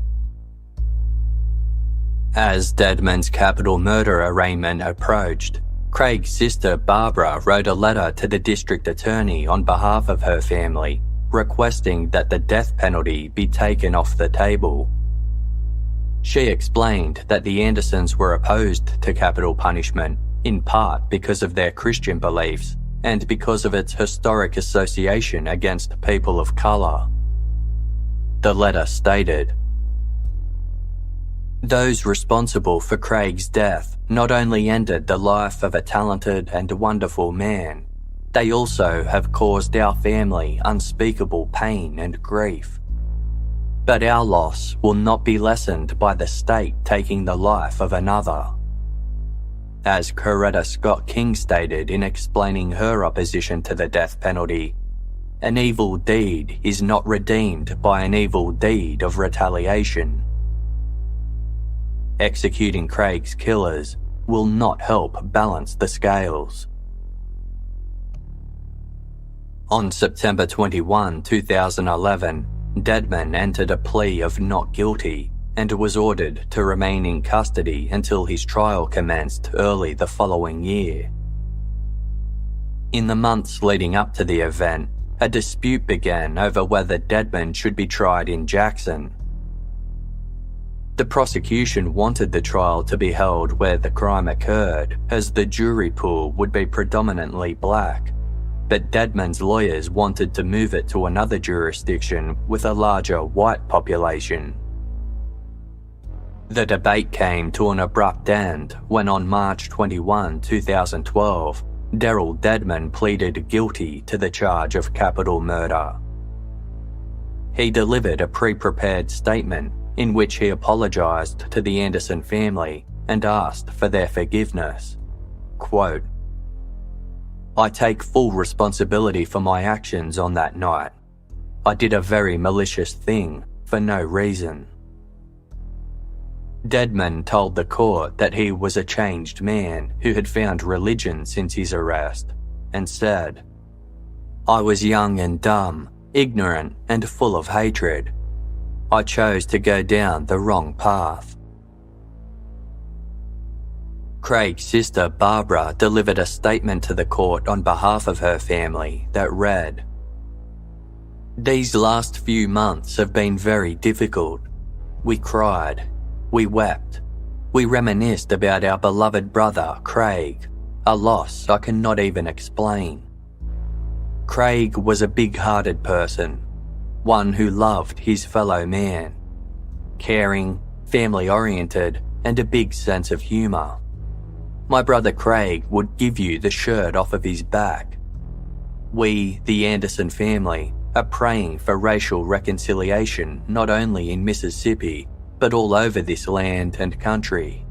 As Dedman's capital murder arraignment approached, Craig's sister Barbara wrote a letter to the district attorney on behalf of her family, requesting that the death penalty be taken off the table. She explained that the Andersons were opposed to capital punishment in part because of their Christian beliefs and because of its historic association against people of colour. The letter stated, "Those responsible for Craig's death not only ended the life of a talented and wonderful man, they also have caused our family unspeakable pain and grief. But our loss will not be lessened by the state taking the life of another." As Coretta Scott King stated in explaining her opposition to the death penalty, "An evil deed is not redeemed by an evil deed of retaliation." Executing Craig's killers will not help balance the scales. On September 21, 2011, Dedman entered a plea of not guilty and was ordered to remain in custody until his trial commenced early the following year. In the months leading up to the event, a dispute began over whether Dedman should be tried in Jackson. The prosecution wanted the trial to be held where the crime occurred, as the jury pool would be predominantly black, but Dedmon's lawyers wanted to move it to another jurisdiction with a larger white population. The debate came to an abrupt end when on March 21, 2012, Daryl Dedmon pleaded guilty to the charge of capital murder. He delivered a pre-prepared statement in which he apologised to the Anderson family and asked for their forgiveness. Quote, "I take full responsibility for my actions on that night. I did a very malicious thing for no reason." Dedmon told the court that he was a changed man who had found religion since his arrest, and said, "I was young and dumb, ignorant and full of hatred. I chose to go down the wrong path." Craig's sister Barbara delivered a statement to the court on behalf of her family that read, "These last few months have been very difficult. We cried. We wept. We reminisced about our beloved brother, Craig, a loss I cannot even explain. Craig was a big-hearted person, one who loved his fellow man, caring, family-oriented, and a big sense of humour. My brother Craig would give you the shirt off of his back. We, the Anderson family, are praying for racial reconciliation not only in Mississippi, but all over this land and country.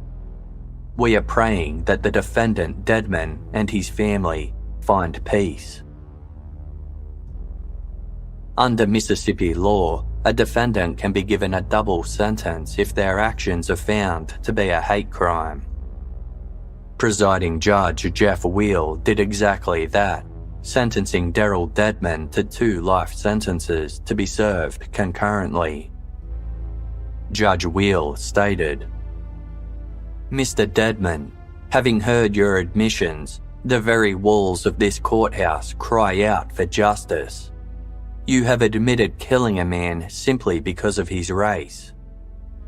We are praying that the defendant Dedmon and his family find peace." Under Mississippi law, a defendant can be given a double sentence if their actions are found to be a hate crime. Presiding Judge Jeff Wheel did exactly that, sentencing Daryl Dedmon to 2 life sentences to be served concurrently. Judge Wheel stated, "Mr. Dedmon, having heard your admissions, the very walls of this courthouse cry out for justice. You have admitted killing a man simply because of his race.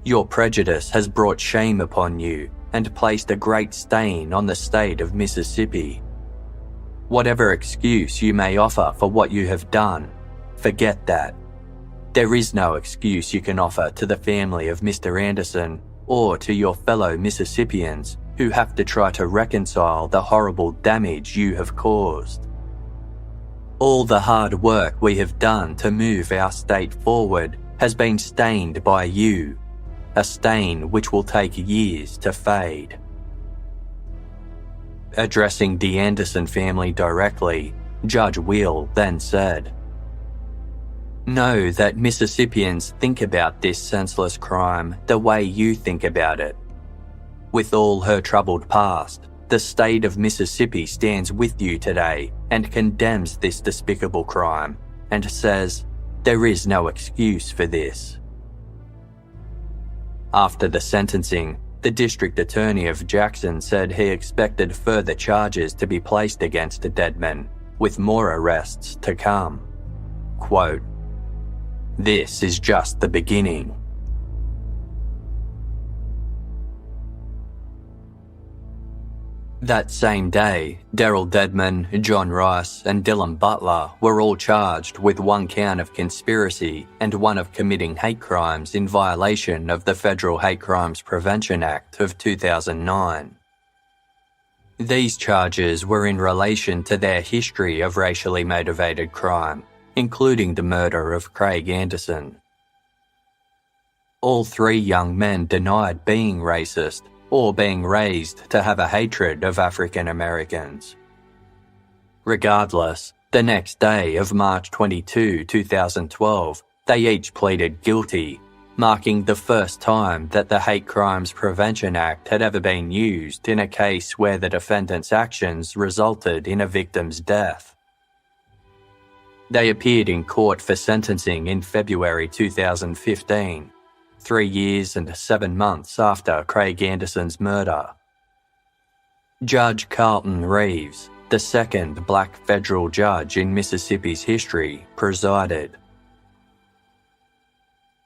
Your prejudice has brought shame upon you and placed a great stain on the state of Mississippi. Whatever excuse you may offer for what you have done, forget that. There is no excuse you can offer to the family of Mr. Anderson or to your fellow Mississippians who have to try to reconcile the horrible damage you have caused. All the hard work we have done to move our state forward has been stained by you, a stain which will take years to fade." Addressing the Anderson family directly, Judge Wheel then said, "Know that Mississippians think about this senseless crime the way you think about it. With all her troubled past, the state of Mississippi stands with you today and condemns this despicable crime and says there is no excuse for this." After the sentencing, the district attorney of Jackson said he expected further charges to be placed against Dedmon, with more arrests to come. Quote, "This is just the beginning." That same day, Daryl Dedmon, John Rice, and Dylan Butler were all charged with 1 count of conspiracy and 1 of committing hate crimes in violation of the Federal Hate Crimes Prevention Act of 2009. These charges were in relation to their history of racially motivated crime, including the murder of Craig Anderson. All 3 young men denied being racist or being raised to have a hatred of African Americans. Regardless, the next day of March 22, 2012, they each pleaded guilty, marking the first time that the Hate Crimes Prevention Act had ever been used in a case where the defendant's actions resulted in a victim's death. They appeared in court for sentencing in February 2015, 3 years and 7 months after Craig Anderson's murder. Judge Carlton Reeves, the second black federal judge in Mississippi's history, presided.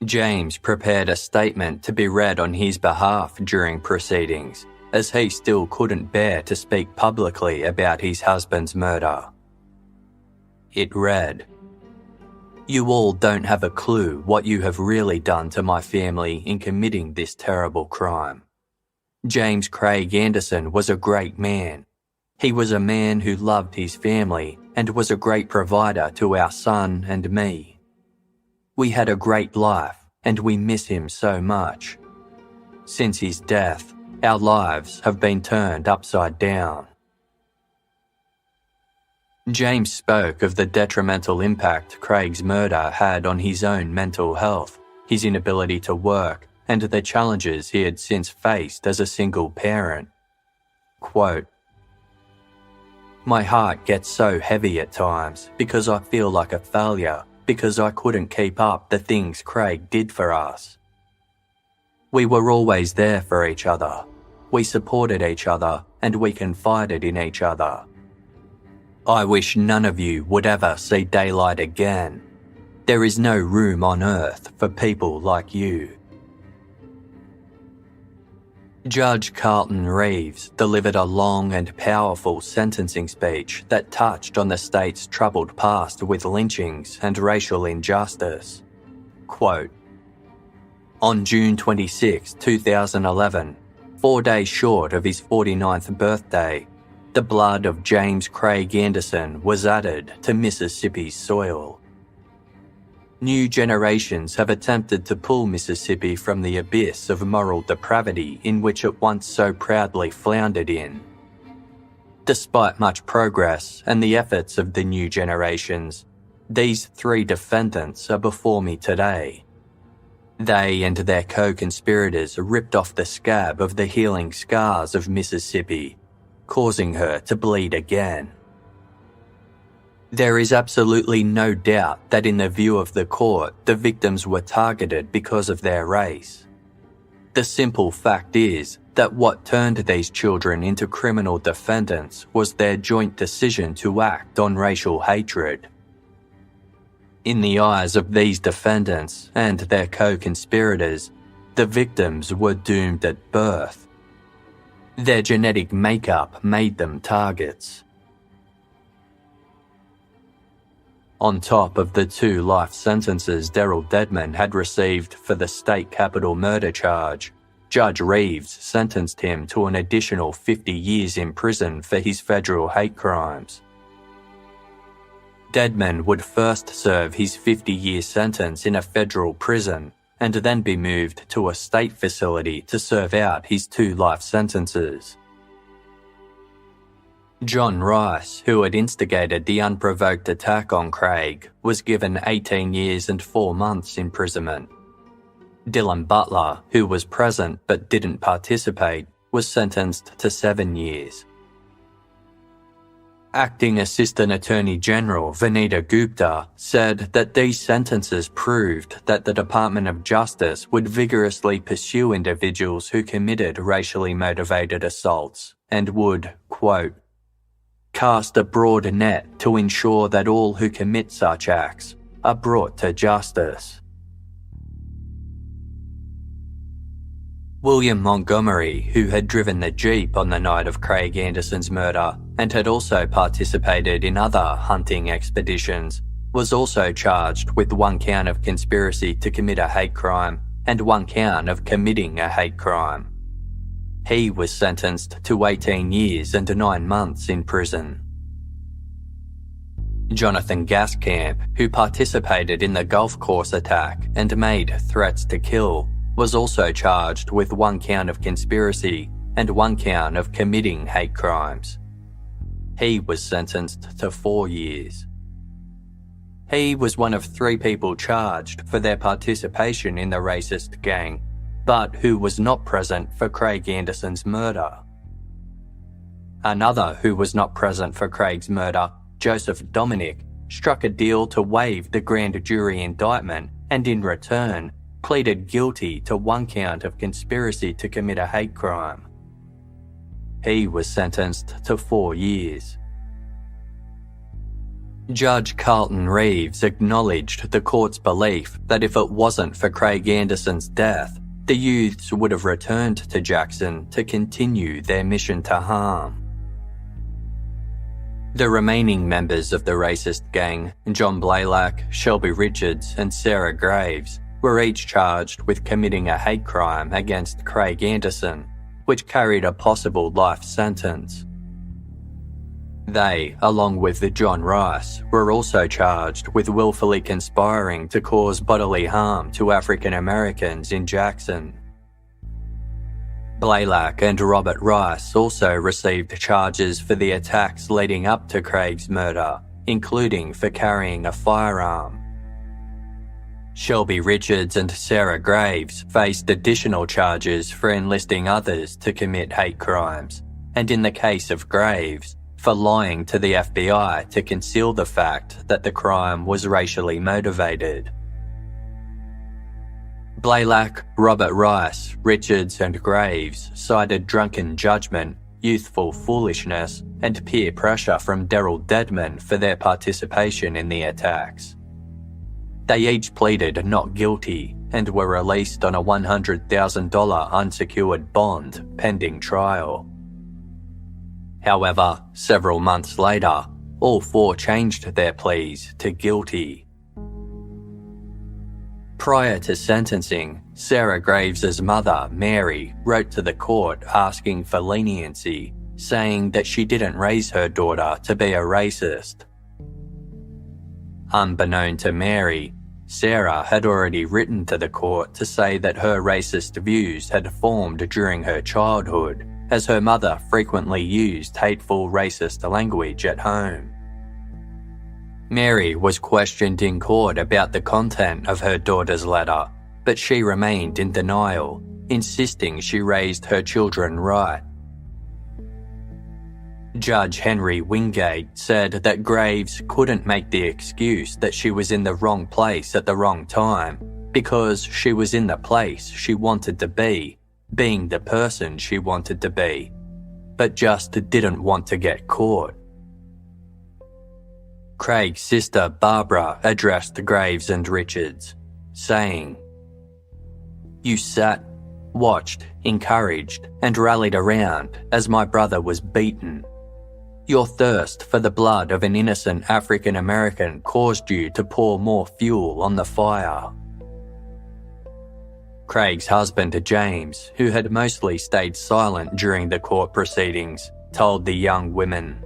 James prepared a statement to be read on his behalf during proceedings, as he still couldn't bear to speak publicly about his husband's murder. It read, "You all don't have a clue what you have really done to my family in committing this terrible crime. James Craig Anderson was a great man. He was a man who loved his family and was a great provider to our son and me. We had a great life and we miss him so much. Since his death, our lives have been turned upside down." James spoke of the detrimental impact Craig's murder had on his own mental health, his inability to work, and the challenges he had since faced as a single parent. Quote, "My heart gets so heavy at times because I feel like a failure because I couldn't keep up the things Craig did for us. We were always there for each other. We supported each other and we confided in each other. I wish none of you would ever see daylight again. There is no room on earth for people like you." Judge Carlton Reeves delivered a long and powerful sentencing speech that touched on the state's troubled past with lynchings and racial injustice. Quote, "On June 26, 2011, 4 days short of his 49th birthday, the blood of James Craig Anderson was added to Mississippi's soil. New generations have attempted to pull Mississippi from the abyss of moral depravity in which it once so proudly floundered in. Despite much progress and the efforts of the new generations, these 3 defendants are before me today. They and their co-conspirators ripped off the scab of the healing scars of Mississippi, causing her to bleed again. There is absolutely no doubt that in the view of the court, the victims were targeted because of their race. The simple fact is that what turned these children into criminal defendants was their joint decision to act on racial hatred. In the eyes of these defendants and their co-conspirators, the victims were doomed at birth. Their genetic makeup made them targets. On top of the 2 life sentences Daryl Dedman had received for the state capital murder charge, Judge Reeves sentenced him to an additional 50 years in prison for his federal hate crimes. Dedman would first serve his 50-year sentence in a federal prison and then be moved to a state facility to serve out his 2 life sentences. John Rice, who had instigated the unprovoked attack on Craig, was given 18 years and 4 months imprisonment. Dylan Butler, who was present but didn't participate, was sentenced to 7 years. Acting Assistant Attorney General Vanita Gupta said that these sentences proved that the Department of Justice would vigorously pursue individuals who committed racially motivated assaults and would, quote, "cast a broad net to ensure that all who commit such acts are brought to justice." William Montgomery, who had driven the Jeep on the night of Craig Anderson's murder and had also participated in other hunting expeditions, was also charged with 1 count of conspiracy to commit a hate crime and 1 count of committing a hate crime. He was sentenced to 18 years and 9 months in prison. Jonathan Gaskamp, who participated in the golf course attack and made threats to kill, was also charged with 1 count of conspiracy and 1 count of committing hate crimes. He was sentenced to 4 years. He was one of 3 people charged for their participation in the racist gang, but who was not present for Craig Anderson's murder. Another who was not present for Craig's murder, Joseph Dominic, struck a deal to waive the grand jury indictment and in return pleaded guilty to 1 count of conspiracy to commit a hate crime. He was sentenced to 4 years. Judge Carlton Reeves acknowledged the court's belief that if it wasn't for Craig Anderson's death, the youths would have returned to Jackson to continue their mission to harm. The remaining members of the racist gang, John Blaylock, Shelby Richards, and Sarah Graves, were each charged with committing a hate crime against Craig Anderson, which carried a possible life sentence. They, along with John Rice, were also charged with willfully conspiring to cause bodily harm to African Americans in Jackson. Blaylock and Robert Rice also received charges for the attacks leading up to Craig's murder, including for carrying a firearm. Shelby Richards and Sarah Graves faced additional charges for enlisting others to commit hate crimes, and in the case of Graves, for lying to the FBI to conceal the fact that the crime was racially motivated. Blaylock, Robert Rice, Richards and Graves cited drunken judgment, youthful foolishness, and peer pressure from Daryl Dedman for their participation in the attacks. They each pleaded not guilty and were released on a $100,000 unsecured bond pending trial. However, several months later, all four changed their pleas to guilty. Prior to sentencing, Sarah Graves' mother, Mary, wrote to the court asking for leniency, saying that she didn't raise her daughter to be a racist. Unbeknown to Mary, Sarah had already written to the court to say that her racist views had formed during her childhood, as her mother frequently used hateful racist language at home. Mary was questioned in court about the content of her daughter's letter, but she remained in denial, insisting she raised her children right. Judge Henry Wingate said that Graves couldn't make the excuse that she was in the wrong place at the wrong time because she was in the place she wanted to be, being the person she wanted to be, but just didn't want to get caught. Craig's sister Barbara addressed Graves and Richards, saying, "You sat, watched, encouraged, and rallied around as my brother was beaten. Your thirst for the blood of an innocent African American caused you to pour more fuel on the fire." Craig's husband James, who had mostly stayed silent during the court proceedings, told the young women,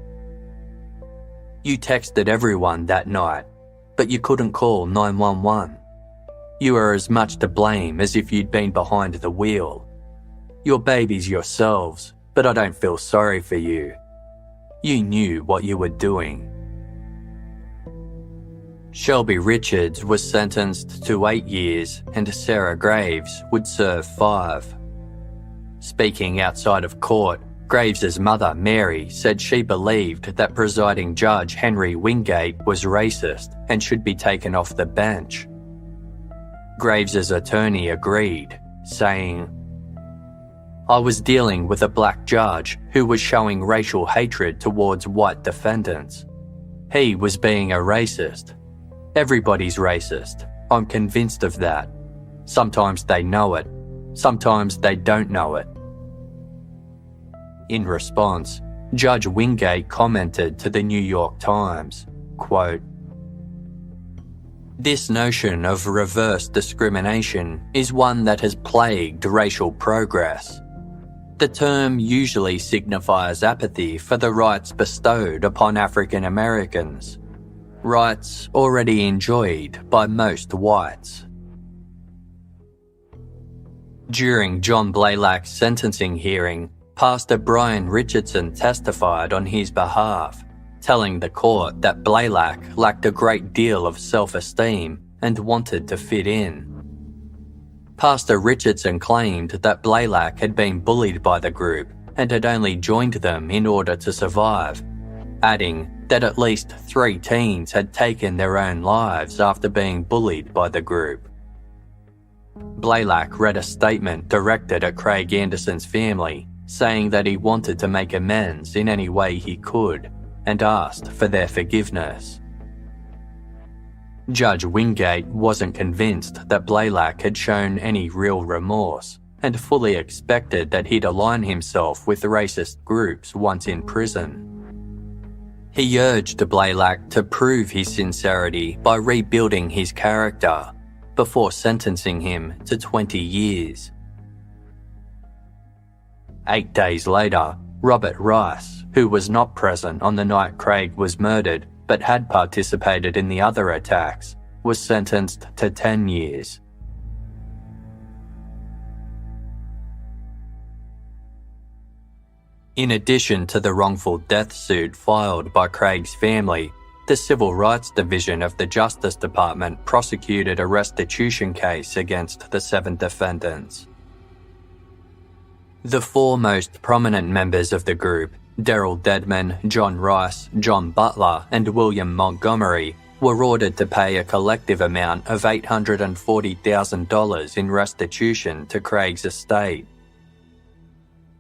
"You texted everyone that night, but you couldn't call 911. You are as much to blame as if you'd been behind the wheel. You're babies yourselves, but I don't feel sorry for you. You knew what you were doing." Shelby Richards was sentenced to 8 years and Sarah Graves would serve 5. Speaking outside of court, Graves' mother, Mary, said she believed that presiding judge Henry Wingate was racist and should be taken off the bench. Graves' attorney agreed, saying, "I was dealing with a black judge who was showing racial hatred towards white defendants. He was being a racist. Everybody's racist. I'm convinced of that. Sometimes they know it. Sometimes they don't know it." In response, Judge Wingate commented to the New York Times, quote, "This notion of reverse discrimination is one that has plagued racial progress. The term usually signifies apathy for the rights bestowed upon African Americans, rights already enjoyed by most whites." During John Blaylock's sentencing hearing, Pastor Brian Richardson testified on his behalf, telling the court that Blaylock lacked a great deal of self-esteem and wanted to fit in. Pastor Richardson claimed that Blaylock had been bullied by the group and had only joined them in order to survive, adding that at least 3 teens had taken their own lives after being bullied by the group. Blaylock read a statement directed at Craig Anderson's family, saying that he wanted to make amends in any way he could and asked for their forgiveness. Judge Wingate wasn't convinced that Blaylock had shown any real remorse and fully expected that he'd align himself with racist groups once in prison. He urged Blaylock to prove his sincerity by rebuilding his character before sentencing him to 20 years. 8 days later, Robert Rice, who was not present on the night Craig was murdered but had participated in the other attacks, was sentenced to 10 years. In addition to the wrongful death suit filed by Craig's family, the Civil Rights Division of the Justice Department prosecuted a restitution case against the 7 defendants. The 4 most prominent members of the group, Darrell Dedman, John Rice, John Butler, and William Montgomery, were ordered to pay a collective amount of $840,000 in restitution to Craig's estate.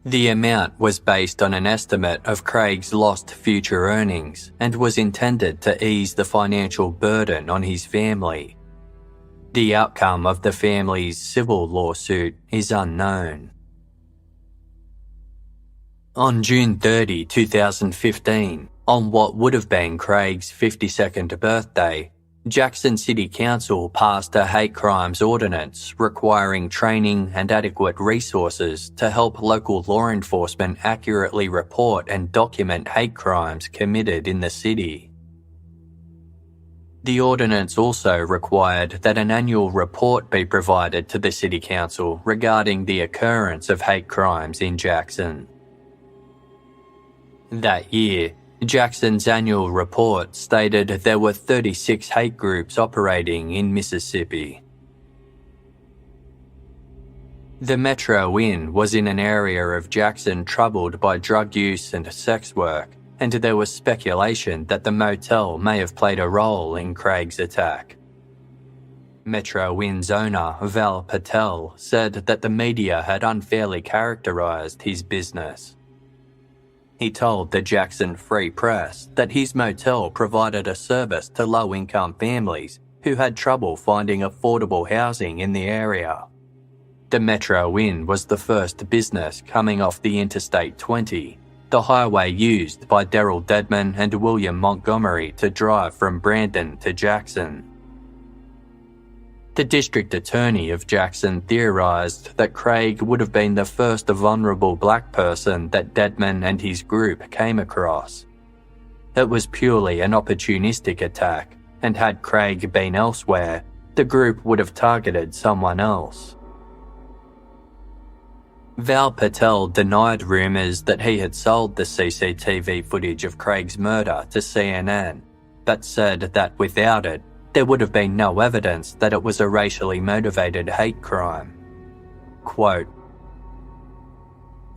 The amount was based on an estimate of Craig's lost future earnings and was intended to ease the financial burden on his family. The outcome of the family's civil lawsuit is unknown. On June 30, 2015, on what would have been Craig's 52nd birthday, Jackson City Council passed a hate crimes ordinance requiring training and adequate resources to help local law enforcement accurately report and document hate crimes committed in the city. The ordinance also required that an annual report be provided to the City Council regarding the occurrence of hate crimes in Jackson. That year, Jackson's annual report stated there were 36 hate groups operating in Mississippi. The Metro Inn was in an area of Jackson troubled by drug use and sex work, and there was speculation that the motel may have played a role in Craig's attack. Metro Inn's owner, Val Patel, said that the media had unfairly characterized his business. He told the Jackson Free Press that his motel provided a service to low-income families who had trouble finding affordable housing in the area. The Metro Inn was the first business coming off the Interstate 20, the highway used by Darrell Dedman and William Montgomery to drive from Brandon to Jackson. The district attorney of Jackson theorized that Craig would have been the first vulnerable black person that Dedman and his group came across. It was purely an opportunistic attack, and had Craig been elsewhere, the group would have targeted someone else. Val Patel denied rumours that he had sold the CCTV footage of Craig's murder to CNN, but said that without it, there would have been no evidence that it was a racially motivated hate crime. Quote,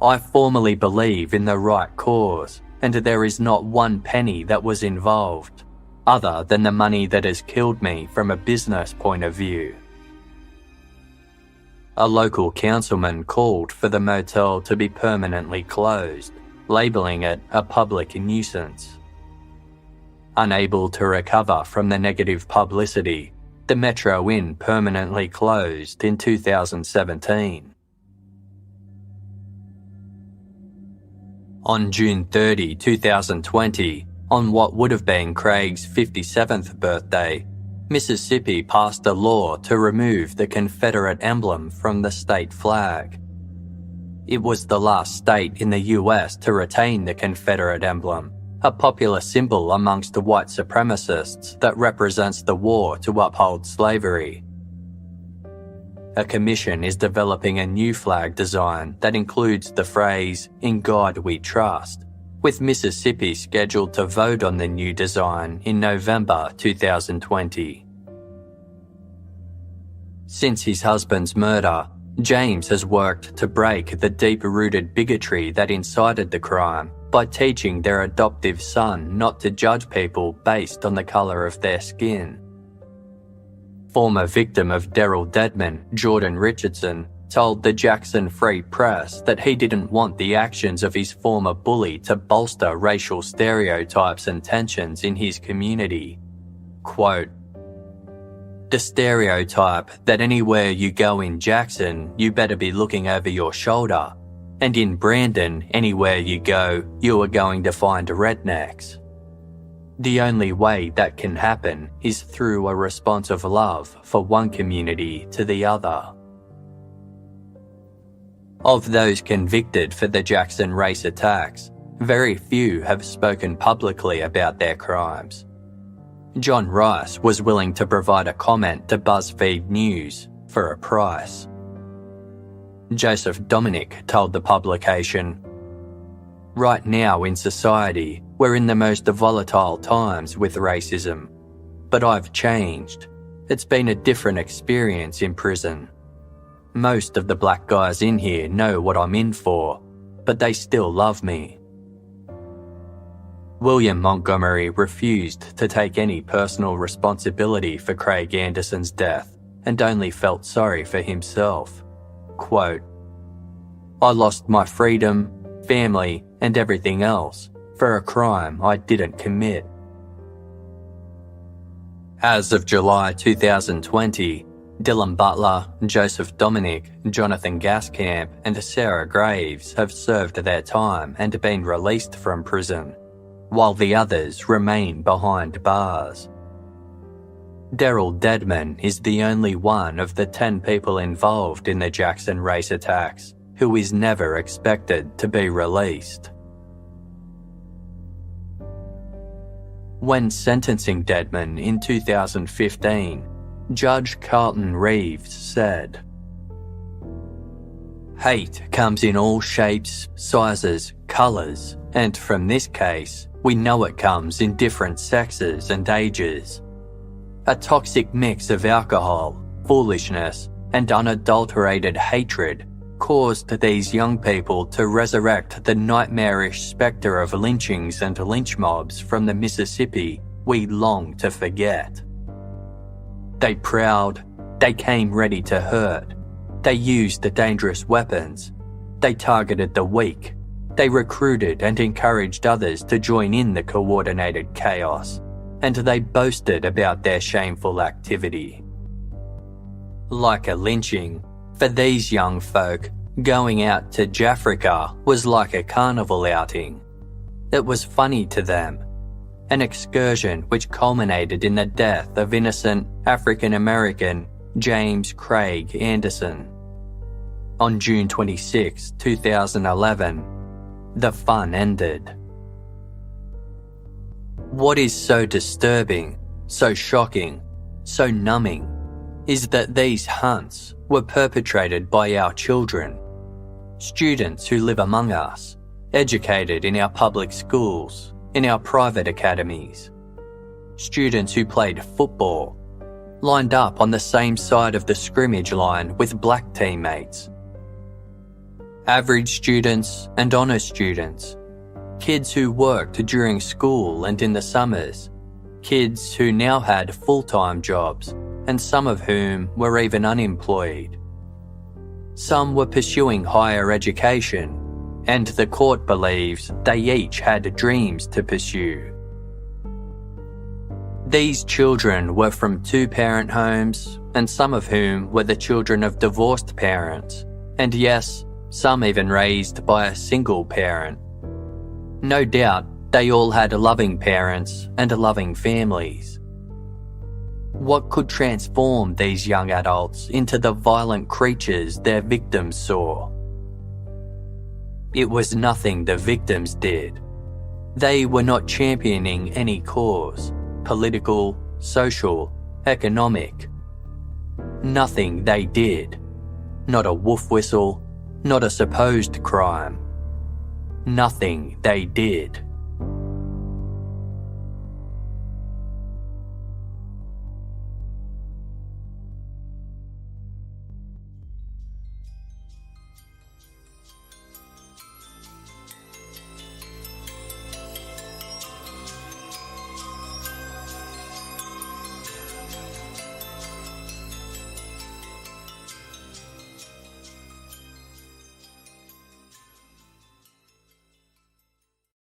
"I formally believe in the right cause, and there is not one penny that was involved, other than the money that has killed me from a business point of view." A local councilman called for the motel to be permanently closed, labelling it a public nuisance. Unable to recover from the negative publicity, the Metro Inn permanently closed in 2017. On June 30, 2020, on what would have been Craig's 57th birthday, Mississippi passed a law to remove the Confederate emblem from the state flag. It was the last state in the US to retain the Confederate emblem, a popular symbol amongst the white supremacists that represents the war to uphold slavery. A commission is developing a new flag design that includes the phrase, "In God We Trust," with Mississippi scheduled to vote on the new design in November 2020. Since his husband's murder, James has worked to break the deep-rooted bigotry that incited the crime by teaching their adoptive son not to judge people based on the colour of their skin. Former victim of Darrell Dedman, Jordan Richardson, told the Jackson Free Press that he didn't want the actions of his former bully to bolster racial stereotypes and tensions in his community. Quote, The stereotype that anywhere you go in Jackson, you better be looking over your shoulder, and in Brandon, anywhere you go, you are going to find rednecks. The only way that can happen is through a response of love for one community to the other. Of those convicted for the Jackson race attacks, very few have spoken publicly about their crimes. John Rice was willing to provide a comment to BuzzFeed News for a price. Joseph Dominic told the publication, "Right now in society, we're in the most volatile times with racism. But I've changed. It's been a different experience in prison. Most of the black guys in here know what I'm in for, but they still love me." William Montgomery refused to take any personal responsibility for Craig Anderson's death and only felt sorry for himself. Quote, "I lost my freedom, family, and everything else for a crime I didn't commit." As of July 2020, Dylan Butler, Joseph Dominic, Jonathan Gaskamp, and Sarah Graves have served their time and been released from prison, while the others remain behind bars. Daryl Dedman is the only one of the 10 people involved in the Jackson race attacks who is never expected to be released. When sentencing Dedman in 2015, Judge Carlton Reeves said, "Hate comes in all shapes, sizes, colours, and from this case, we know it comes in different sexes and ages. A toxic mix of alcohol, foolishness, and unadulterated hatred caused these young people to resurrect the nightmarish spectre of lynchings and lynch mobs from the Mississippi we long to forget. They prowled, they came ready to hurt, they used dangerous weapons, they targeted the weak, they recruited and encouraged others to join in the coordinated chaos, and they boasted about their shameful activity. Like a lynching, for these young folk, going out to Jafrica was like a carnival outing. It was funny to them, an excursion which culminated in the death of innocent African-American James Craig Anderson. On June 26, 2011, the fun ended." What is so disturbing, so shocking, so numbing, is that these hunts were perpetrated by our children, students who live among us, educated in our public schools, in our private academies, students who played football, lined up on the same side of the scrimmage line with black teammates, average students and honour students, kids who worked during school and in the summers, kids who now had full-time jobs and some of whom were even unemployed. Some were pursuing higher education, and the court believes they each had dreams to pursue. These children were from two-parent homes, and some of whom were the children of divorced parents, and yes, some even raised by a single parent. No doubt, they all had loving parents and loving families. What could transform these young adults into the violent creatures their victims saw? It was nothing the victims did. They were not championing any cause, political, social, economic. Nothing they did. Not a wolf whistle, not a supposed crime. Nothing they did.